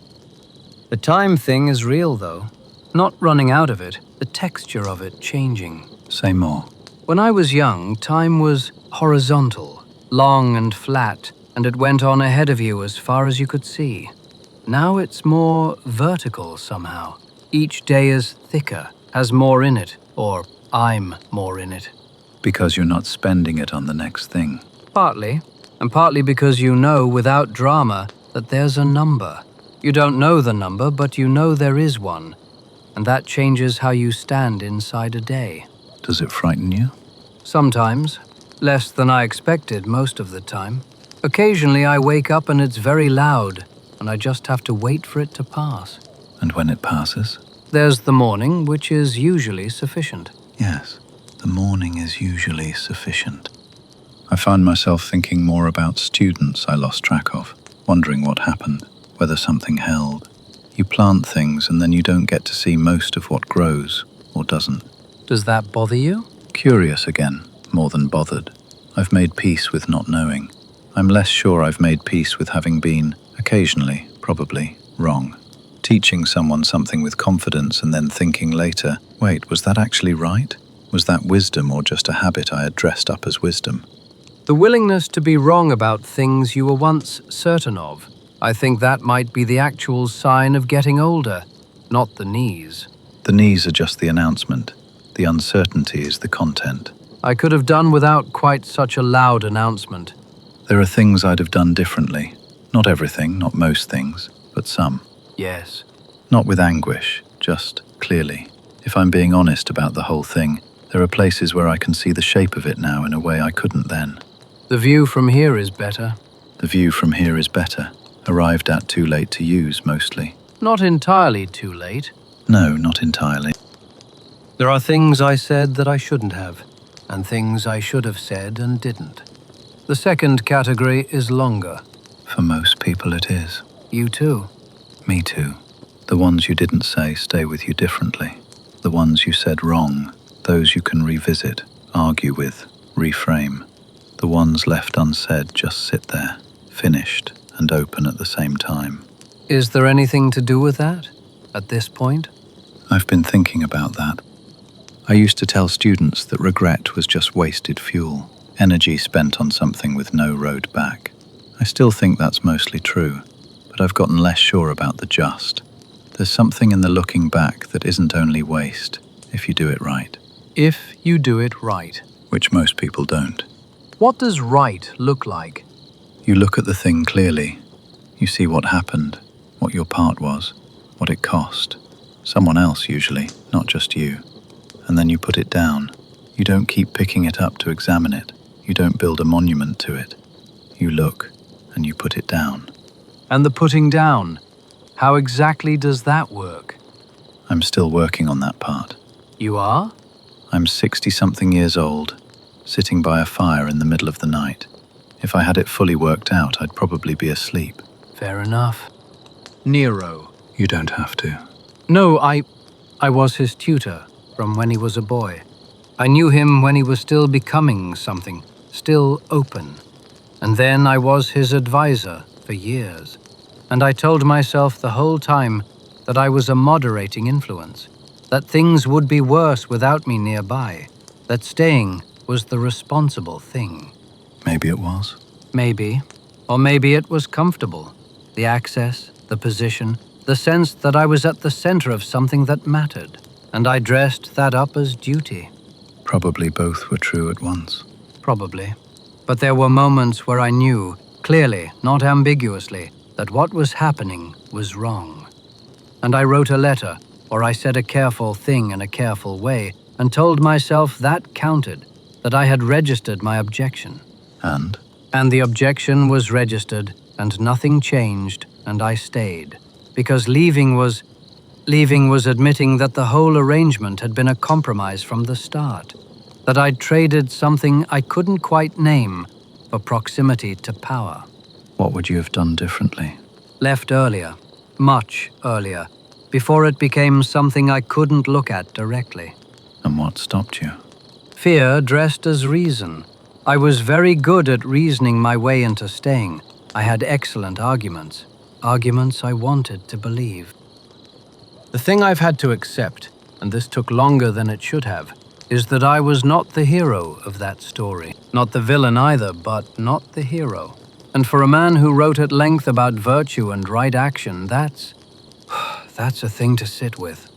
The time thing is real, though. Not running out of it, the texture of it changing. Say more. When I was young, time was horizontal, long and flat, and it went on ahead of you as far as you could see. Now it's more vertical somehow. Each day is thicker, has more in it, or I'm more in it. Because you're not spending it on the next thing. Partly, and partly because you know without drama that there's a number. You don't know the number, but you know there is one, and that changes how you stand inside a day. Does it frighten you? Sometimes, less than I expected most of the time. Occasionally I wake up and it's very loud, and I just have to wait for it to pass. And when it passes? There's the morning, which is usually sufficient. Yes, the morning is usually sufficient. I find myself thinking more about students I lost track of, wondering what happened, whether something held. You plant things and then you don't get to see most of what grows, or doesn't. Does that bother you? Curious again, more than bothered. I've made peace with not knowing. I'm less sure I've made peace with having been, occasionally, probably, wrong. Teaching someone something with confidence and then thinking later, wait, was that actually right? Was that wisdom or just a habit I had dressed up as wisdom? The willingness to be wrong about things you were once certain of. I think that might be the actual sign of getting older, not the knees. The knees are just the announcement. The uncertainty is the content. I could have done without quite such a loud announcement. There are things I'd have done differently. Not everything, not most things, but some. Yes. Not with anguish, just clearly. If I'm being honest about the whole thing, there are places where I can see the shape of it now in a way I couldn't then. The view from here is better. The view from here is better. Arrived at too late to use, mostly. Not entirely too late. No, not entirely. There are things I said that I shouldn't have, and things I should have said and didn't. The second category is longer. For most people it is. You too. Me too. The ones you didn't say stay with you differently. The ones you said wrong, those you can revisit, argue with, reframe. The ones left unsaid just sit there, finished and open at the same time. Is there anything to do with that, at this point? I've been thinking about that. I used to tell students that regret was just wasted fuel, energy spent on something with no road back. I still think that's mostly true, but I've gotten less sure about the just. There's something in the looking back that isn't only waste, if you do it right. If you do it right. Which most people don't. What does right look like? You look at the thing clearly. You see what happened, what your part was, what it cost. Someone else usually, not just you. And then you put it down. You don't keep picking it up to examine it. You don't build a monument to it. You look, and you put it down. And the putting down, how exactly does that work? I'm still working on that part. You are? I'm 60-something years old, sitting by a fire in the middle of the night. If I had it fully worked out, I'd probably be asleep. Fair enough. Nero. You don't have to. No, I was his tutor from when he was a boy. I knew him when he was still becoming something, still open. And then I was his advisor for years. And I told myself the whole time that I was a moderating influence, that things would be worse without me nearby, that staying was the responsible thing. Maybe it was. Maybe. Or maybe it was comfortable. The access, the position, the sense that I was at the center of something that mattered. and I dressed that up as duty. Probably both were true at once. Probably. But there were moments where I knew, clearly, not ambiguously, that what was happening was wrong. And I wrote a letter, or I said a careful thing in a careful way, and told myself that counted, that I had registered my objection. And? And the objection was registered, and nothing changed, and I stayed. Because leaving was admitting that the whole arrangement had been a compromise from the start. That I'd traded something I couldn't quite name for proximity to power. What would you have done differently? Left earlier, much earlier, before it became something I couldn't look at directly. And what stopped you? Fear dressed as reason. I was very good at reasoning my way into staying. I had excellent arguments. Arguments I wanted to believe. The thing I've had to accept, and this took longer than it should have, is that I was not the hero of that story. Not the villain either, but not the hero. And for a man who wrote at length about virtue and right action, that's a thing to sit with.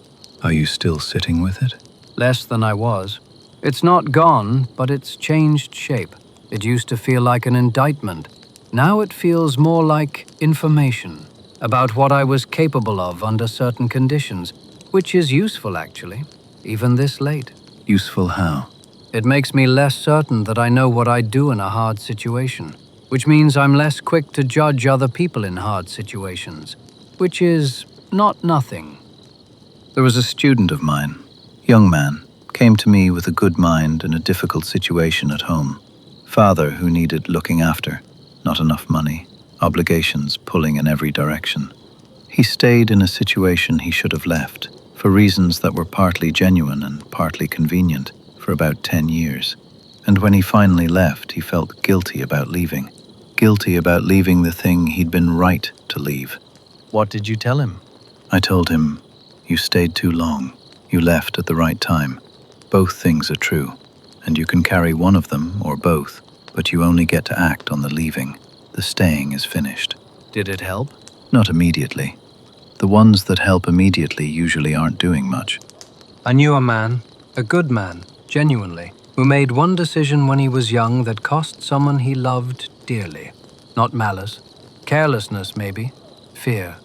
Are you still sitting with it? Less than I was. It's not gone, but it's changed shape. It used to feel like an indictment. Now it feels more like information about what I was capable of under certain conditions, which is useful actually, even this late. Useful how? It makes me less certain that I know what I'd do in a hard situation, which means I'm less quick to judge other people in hard situations, which is not nothing. There was a student of mine, young man, came to me with a good mind in a difficult situation at home. Father who needed looking after, not enough money, obligations pulling in every direction. He stayed in a situation he should have left, for reasons that were partly genuine and partly convenient, for about 10 years. And when he finally left, he felt guilty about leaving. Guilty about leaving the thing he'd been right to leave. What did you tell him? I told him, "You stayed too long. You left at the right time. Both things are true, and you can carry one of them or both, but you only get to act on the leaving. The staying is finished." Did it help? Not immediately. The ones that help immediately usually aren't doing much. I knew a man, a good man, genuinely, who made one decision when he was young that cost someone he loved dearly. Not malice, carelessness maybe, fear.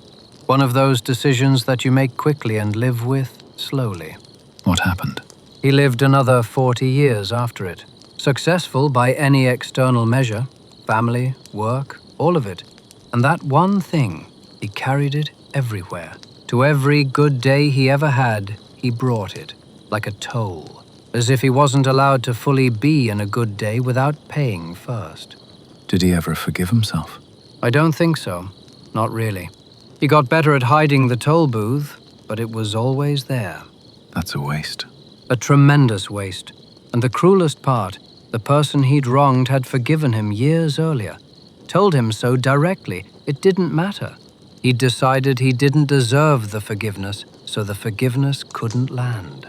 One of those decisions that you make quickly and live with slowly. What happened? He lived another 40 years after it. Successful by any external measure, family, work, all of it. And that one thing, he carried it everywhere. To every good day he ever had, he brought it, like a toll, as if he wasn't allowed to fully be in a good day without paying first. Did he ever forgive himself? I don't think so, not really. He got better at hiding the toll booth, but it was always there. That's a waste. A tremendous waste. And the cruelest part, the person he'd wronged had forgiven him years earlier. Told him so directly, it didn't matter. He'd decided he didn't deserve the forgiveness, so the forgiveness couldn't land.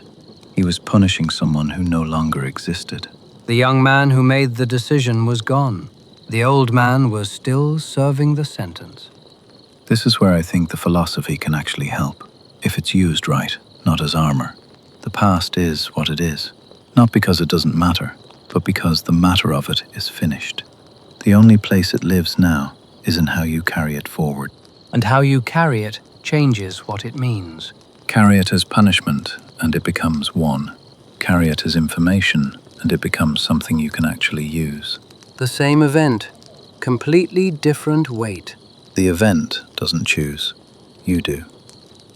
He was punishing someone who no longer existed. The young man who made the decision was gone. The old man was still serving the sentence. This is where I think the philosophy can actually help, if it's used right, not as armor. The past is what it is, not because it doesn't matter, but because the matter of it is finished. The only place it lives now is in how you carry it forward. And how you carry it changes what it means. Carry it as punishment, and it becomes one. Carry it as information, and it becomes something you can actually use. The same event, completely different weight. The event doesn't choose. You do.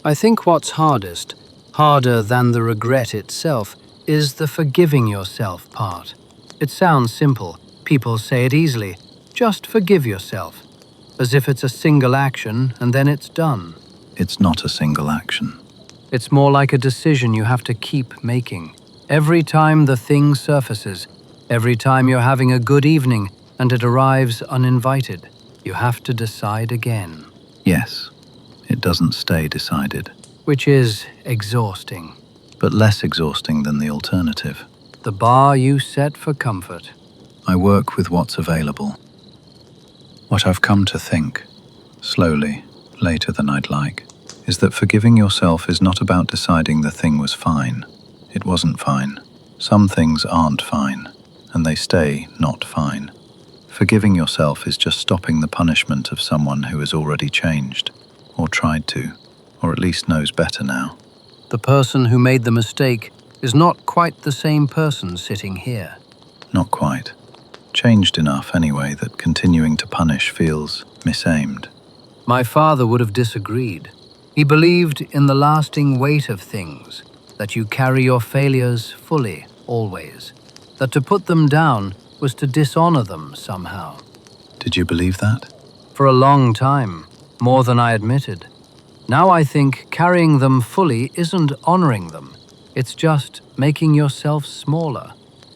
I think what's hardest, harder than the regret itself, is the forgiving yourself part. It sounds simple. People say it easily. Just forgive yourself. As if it's a single action and then it's done. It's not a single action. It's more like a decision you have to keep making. Every time the thing surfaces, every time you're having a good evening and it arrives uninvited, you have to decide again. Yes, it doesn't stay decided. Which is exhausting. But less exhausting than the alternative. The bar you set for comfort. I work with what's available. What I've come to think, slowly, later than I'd like, is that forgiving yourself is not about deciding the thing was fine. It wasn't fine. Some things aren't fine, and they stay not fine. Forgiving yourself is just stopping the punishment of someone who has already changed, or tried to, or at least knows better now. The person who made the mistake is not quite the same person sitting here. Not quite. Changed enough, anyway, that continuing to punish feels misaimed. My father would have disagreed. He believed in the lasting weight of things, that you carry your failures fully, always, that to put them down was to dishonor them somehow. Did you believe that? For a long time, more than I admitted. Now I think carrying them fully isn't honoring them. It's just making yourself smaller.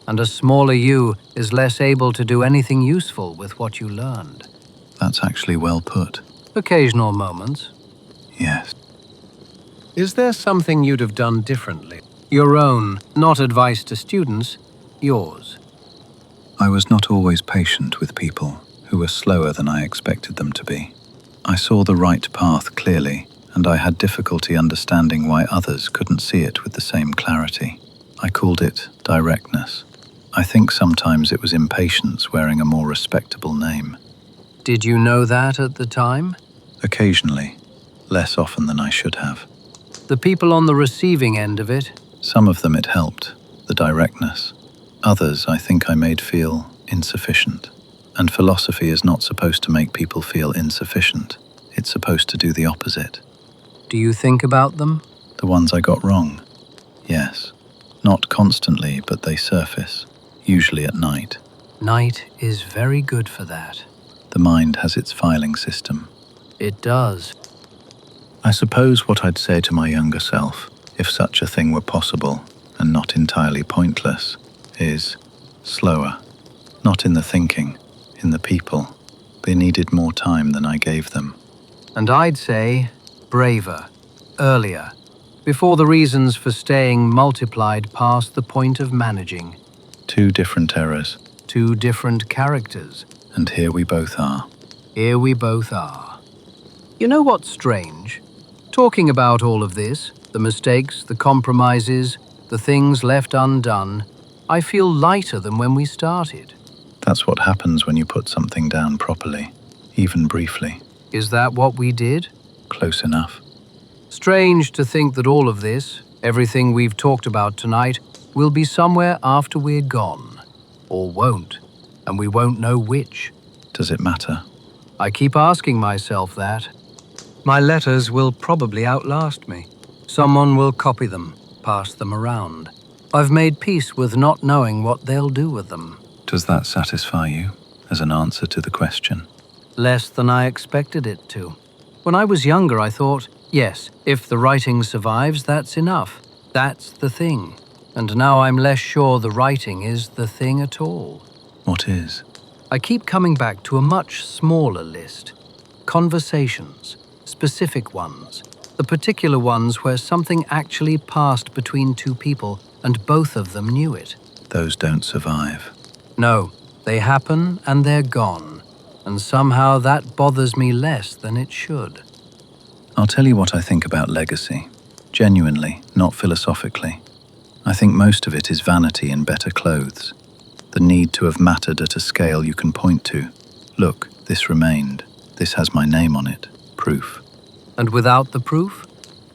And a smaller you is less able to do anything useful with what you learned. That's actually well put. Occasional moments. Yes. Is there something you'd have done differently? Your own, not advice to students, yours. I was not always patient with people who were slower than I expected them to be. I saw the right path clearly, and I had difficulty understanding why others couldn't see it with the same clarity. I called it directness. I think sometimes it was impatience wearing a more respectable name. Did you know that at the time? Occasionally, less often than I should have. The people on the receiving end of it? Some of them it helped, the directness. Others I think I made feel insufficient. And philosophy is not supposed to make people feel insufficient. It's supposed to do the opposite. Do you think about them? The ones I got wrong? Yes. Not constantly, but they surface, usually at night. Night is very good for that. The mind has its filing system. It does. I suppose what I'd say to my younger self, if such a thing were possible and not entirely pointless, is slower. Not in the thinking, in the people. They needed more time than I gave them. And I'd say braver, earlier, before the reasons for staying multiplied past the point of managing. 2 different errors. 2 different characters. And here we both are. Here we both are. You know what's strange? Talking about all of this, the mistakes, the compromises, the things left undone, I feel lighter than when we started. That's what happens when you put something down properly, even briefly. Is that what we did? Close enough. Strange to think that all of this, everything we've talked about tonight, will be somewhere after we're gone. Or won't, and we won't know which. Does it matter? I keep asking myself that. My letters will probably outlast me. Someone will copy them, pass them around. I've made peace with not knowing what they'll do with them. Does that satisfy you as an answer to the question? Less than I expected it to. When I was younger, I thought, yes, if the writing survives, that's enough. That's the thing. And now I'm less sure the writing is the thing at all. What is? I keep coming back to a much smaller list. Conversations, specific ones, the particular ones where something actually passed between 2 people and both of them knew it. Those don't survive. No, they happen and they're gone. And somehow that bothers me less than it should. I'll tell you what I think about legacy. Genuinely, not philosophically. I think most of it is vanity in better clothes. The need to have mattered at a scale you can point to. Look, this remained. This has my name on it. Proof. And without the proof?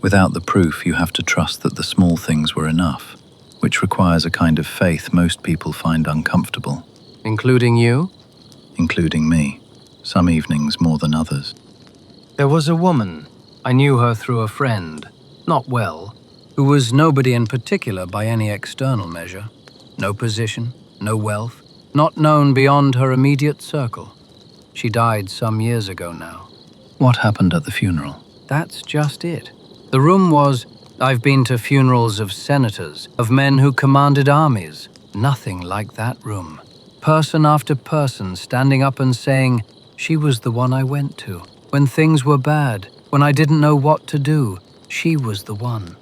Without the proof, you have to trust that the small things were enough, which requires a kind of faith most people find uncomfortable. Including you? Including me. Some evenings more than others. There was a woman. I knew her through a friend, not well, who was nobody in particular by any external measure. No position, no wealth, not known beyond her immediate circle. She died some years ago now. What happened at the funeral? That's just it. The room was, I've been to funerals of senators, of men who commanded armies. Nothing like that room. Person after person standing up and saying, she was the one I went to. When things were bad, when I didn't know what to do, she was the one.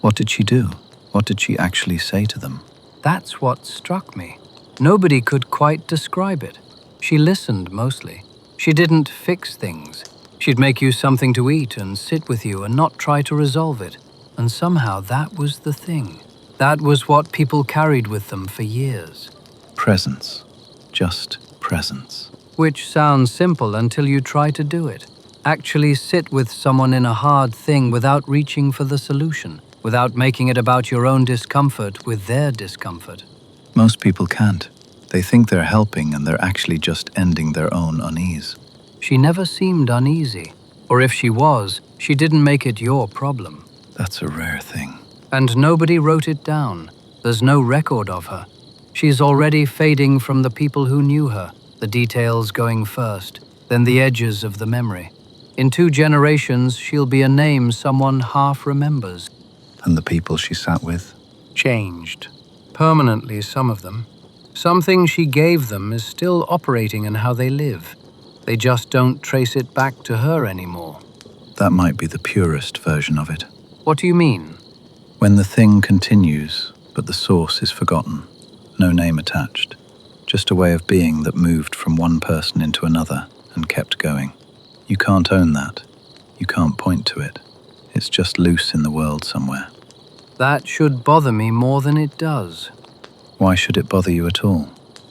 What did she do? What did she actually say to them? That's what struck me. Nobody could quite describe it. She listened mostly. She didn't fix things. She'd make you something to eat and sit with you and not try to resolve it. And somehow that was the thing. That was what people carried with them for years. Presence. Just presence. Which sounds simple until you try to do it. Actually sit with someone in a hard thing without reaching for the solution, without making it about your own discomfort with their discomfort. Most people can't. They think they're helping and they're actually just ending their own unease. She never seemed uneasy. Or if she was, she didn't make it your problem. That's a rare thing. And nobody wrote it down. There's no record of her. She's already fading from the people who knew her, the details going first, then the edges of the memory. In 2 generations, she'll be a name someone half remembers. And the people she sat with? Changed. Permanently, some of them. Something she gave them is still operating in how they live. They just don't trace it back to her anymore. That might be the purest version of it. What do you mean? When the thing continues, but the source is forgotten. No name attached. Just a way of being that moved from one person into another and kept going. You can't own that. You can't point to it. It's just loose in the world somewhere. That should bother me more than it does. Why should it bother you at all?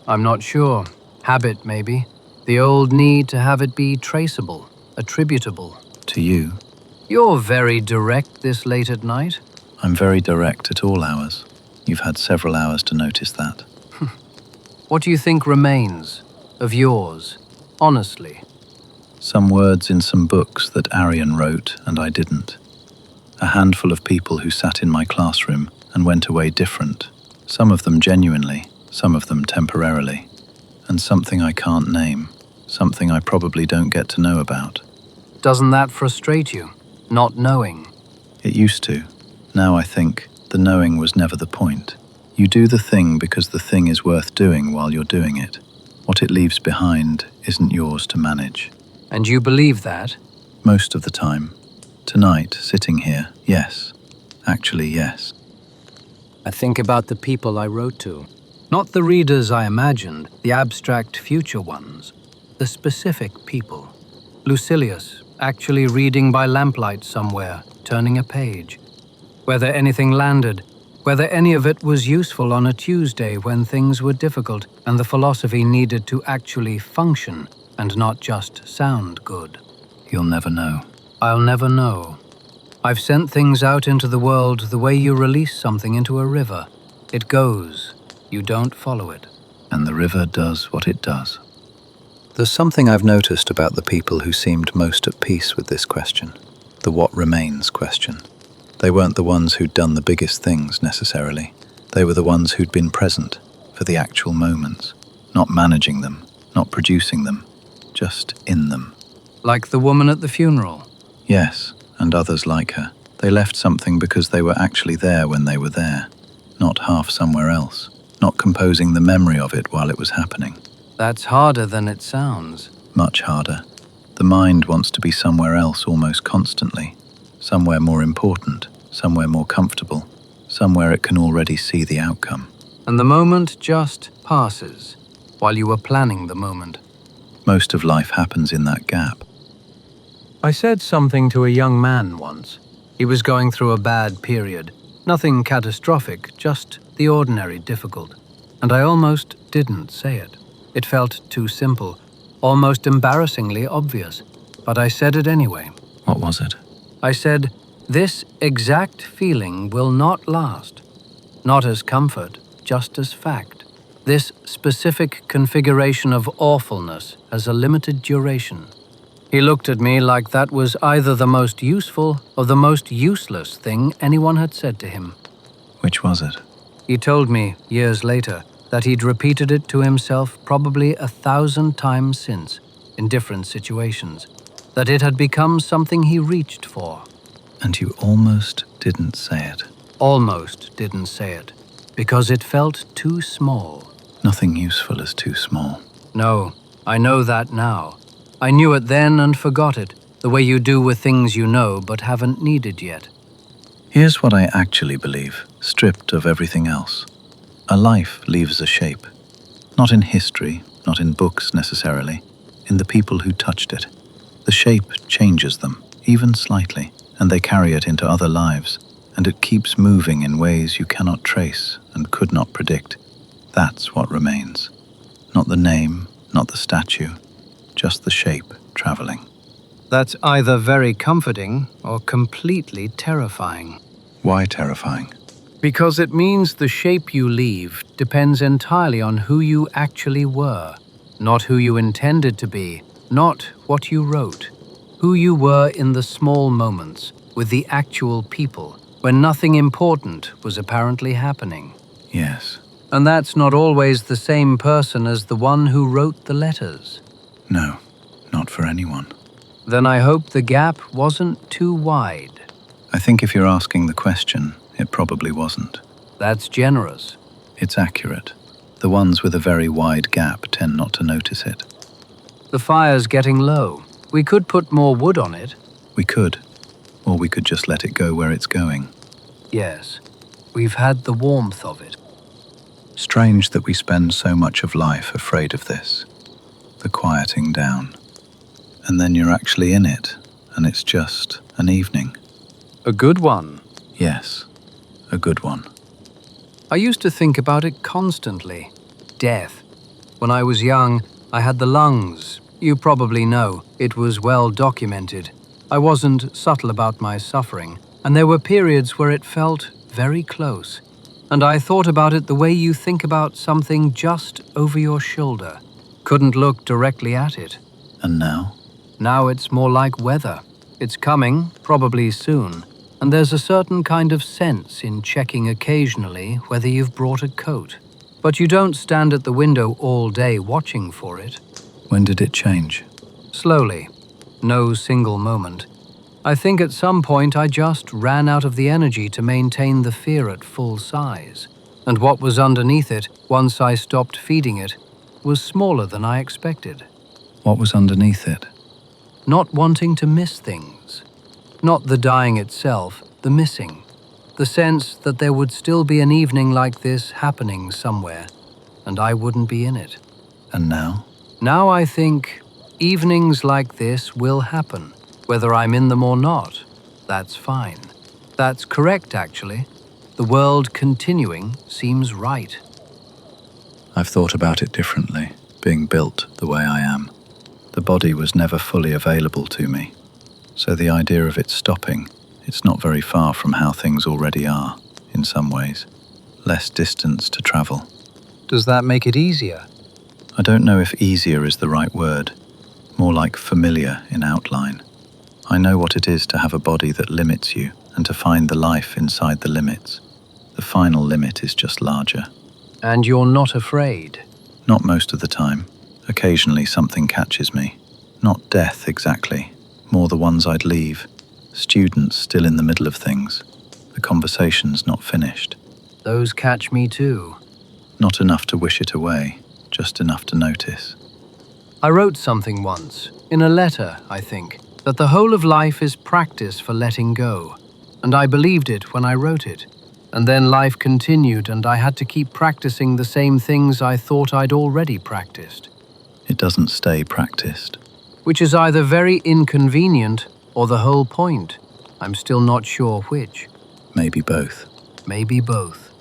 I'm not sure. Habit, maybe. The old need to have it be traceable, attributable. To you? You're very direct this late at night. I'm very direct at all hours. You've had several hours to notice that. What do you think remains of yours, honestly? Some words in some books that Arian wrote and I didn't. A handful of people who sat in my classroom and went away different. Some of them genuinely, some of them temporarily. And something I can't name, something I probably don't get to know about. Doesn't that frustrate you, not knowing? It used to. Now I think the knowing was never the point. You do the thing because the thing is worth doing while you're doing it. What it leaves behind isn't yours to manage. And you believe that? Most of the time. Tonight, sitting here, yes. Actually, yes. I think about the people I wrote to. Not the readers I imagined, the abstract future ones. The specific people. Lucilius, actually reading by lamplight somewhere, turning a page. Whether anything landed, whether any of it was useful on a Tuesday when things were difficult and the philosophy needed to actually function and not just sound good. You'll never know. I'll never know. I've sent things out into the world the way you release something into a river. It goes. You don't follow it. And the river does what it does. There's something I've noticed about the people who seemed most at peace with this question, the what remains question. They weren't the ones who'd done the biggest things, necessarily. They were the ones who'd been present for the actual moments, not managing them, not producing them, just in them. Like the woman at the funeral? Yes, and others like her. They left something because they were actually there when they were there, not half somewhere else, not composing the memory of it while it was happening. That's harder than it sounds. Much harder. The mind wants to be somewhere else almost constantly. Somewhere more important, somewhere more comfortable, somewhere it can already see the outcome. And the moment just passes, while you were planning the moment. Most of life happens in that gap. I said something to a young man once. He was going through a bad period. Nothing catastrophic, just the ordinary difficult. And I almost didn't say it. It felt too simple, almost embarrassingly obvious. But I said it anyway. What was it? I said, this exact feeling will not last. Not as comfort, just as fact. This specific configuration of awfulness has a limited duration. He looked at me like that was either the most useful or the most useless thing anyone had said to him. Which was it? He told me, years later, that he'd repeated it to himself probably 1,000 times since, in different situations. That it had become something he reached for. And you almost didn't say it. Almost didn't say it, because it felt too small. Nothing useful is too small. No, I know that now. I knew it then and forgot it, the way you do with things you know but haven't needed yet. Here's what I actually believe, stripped of everything else. A life leaves a shape. Not in history, not in books necessarily, in the people who touched it. The shape changes them, even slightly, and they carry it into other lives, and it keeps moving in ways you cannot trace and could not predict. That's what remains. Not the name, not the statue, just the shape traveling. That's either very comforting or completely terrifying. Why terrifying? Because it means the shape you leave depends entirely on who you actually were, not who you intended to be, not what you wrote. Who you were in the small moments, with the actual people, when nothing important was apparently happening. Yes. And that's not always the same person as the one who wrote the letters. No, not for anyone. Then I hope the gap wasn't too wide. I think if you're asking the question, it probably wasn't. That's generous. It's accurate. The ones with a very wide gap tend not to notice it. The fire's getting low. We could put more wood on it. We could, or we could just let it go where it's going. Yes, we've had the warmth of it. Strange that we spend so much of life afraid of this, the quieting down. And then you're actually in it, and it's just an evening. A good one. Yes, a good one. I used to think about it constantly. Death. When I was young, I had the lungs. You probably know, it was well documented. I wasn't subtle about my suffering, and there were periods where it felt very close. And I thought about it the way you think about something just over your shoulder. Couldn't look directly at it. And now? Now it's more like weather. It's coming, probably soon. And there's a certain kind of sense in checking occasionally whether you've brought a coat. But you don't stand at the window all day watching for it. When did it change? Slowly. No single moment. I think at some point I just ran out of the energy to maintain the fear at full size. And what was underneath it, once I stopped feeding it, was smaller than I expected. What was underneath it? Not wanting to miss things. Not the dying itself, the missing. The sense that there would still be an evening like this happening somewhere, and I wouldn't be in it. And now? Now I think evenings like this will happen, whether I'm in them or not. That's fine. That's correct, actually. The world continuing seems right. I've thought about it differently, being built the way I am. The body was never fully available to me. So the idea of it stopping, it's not very far from how things already are, in some ways. Less distance to travel. Does that make it easier? I don't know if easier is the right word, more like familiar in outline. I know what it is to have a body that limits you and to find the life inside the limits. The final limit is just larger. And you're not afraid? Not most of the time. Occasionally something catches me. Not death exactly, more the ones I'd leave. Students still in the middle of things. The conversation's not finished. Those catch me too. Not enough to wish it away, just enough to notice. I wrote something once, in a letter, I think, that the whole of life is practice for letting go. And I believed it when I wrote it. And then life continued and I had to keep practicing the same things I thought I'd already practiced. It doesn't stay practiced. Which is either very inconvenient or the whole point. I'm still not sure which. Maybe both. Maybe both.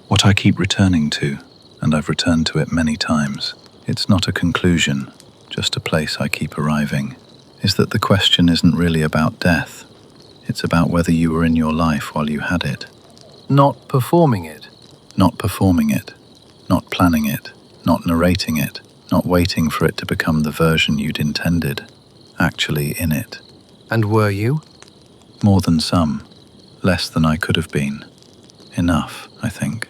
What I keep returning to, and I've returned to it many times, it's not a conclusion, just a place I keep arriving, is that the question isn't really about death. It's about whether you were in your life while you had it. Not performing it. Not performing it. Not planning it. Not narrating it. Not waiting for it to become the version you'd intended. Actually in it. And were you? More than some. Less than I could have been. Enough, I think.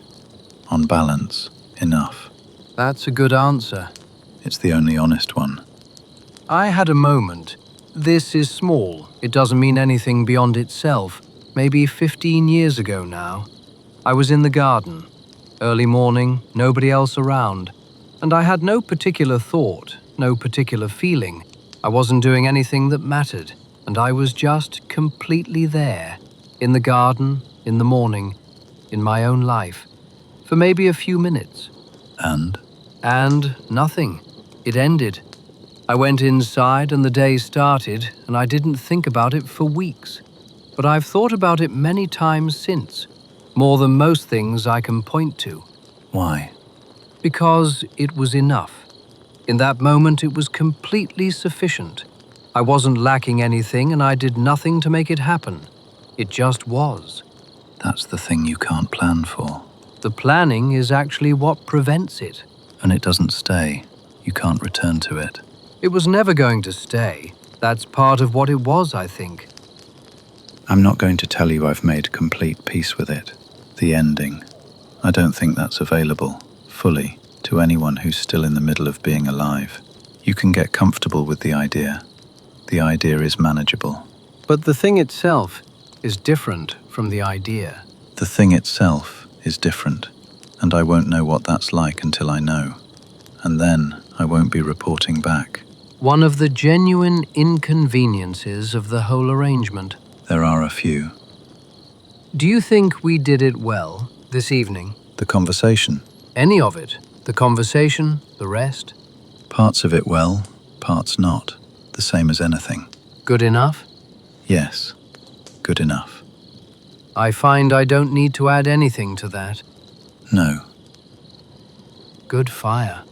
On balance, enough. That's a good answer. It's the only honest one. I had a moment. This is small. It doesn't mean anything beyond itself. Maybe 15 years ago now. I was in the garden. Early morning, nobody else around. And I had no particular thought, no particular feeling. I wasn't doing anything that mattered. And I was just completely there. In the garden, in the morning, in my own life. For maybe a few minutes. And? And nothing. It ended. I went inside and the day started, and I didn't think about it for weeks. But I've thought about it many times since, more than most things I can point to. Why? Because it was enough. In that moment, it was completely sufficient. I wasn't lacking anything, and I did nothing to make it happen. It just was. That's the thing you can't plan for. The planning is actually what prevents it. And it doesn't stay. You can't return to it. It was never going to stay. That's part of what it was, I think. I'm not going to tell you I've made complete peace with it. The ending. I don't think that's available, fully, to anyone who's still in the middle of being alive. You can get comfortable with the idea. The idea is manageable. But the thing itself is different from the idea. The thing itself is different, and I won't know what that's like until I know. And then I won't be reporting back. One of the genuine inconveniences of the whole arrangement. There are a few. Do you think we did it well this evening? The conversation. Any of it? The conversation, the rest? Parts of it well, parts not. The same as anything. Good enough? Yes, good enough. I find I don't need to add anything to that. No. Good fire.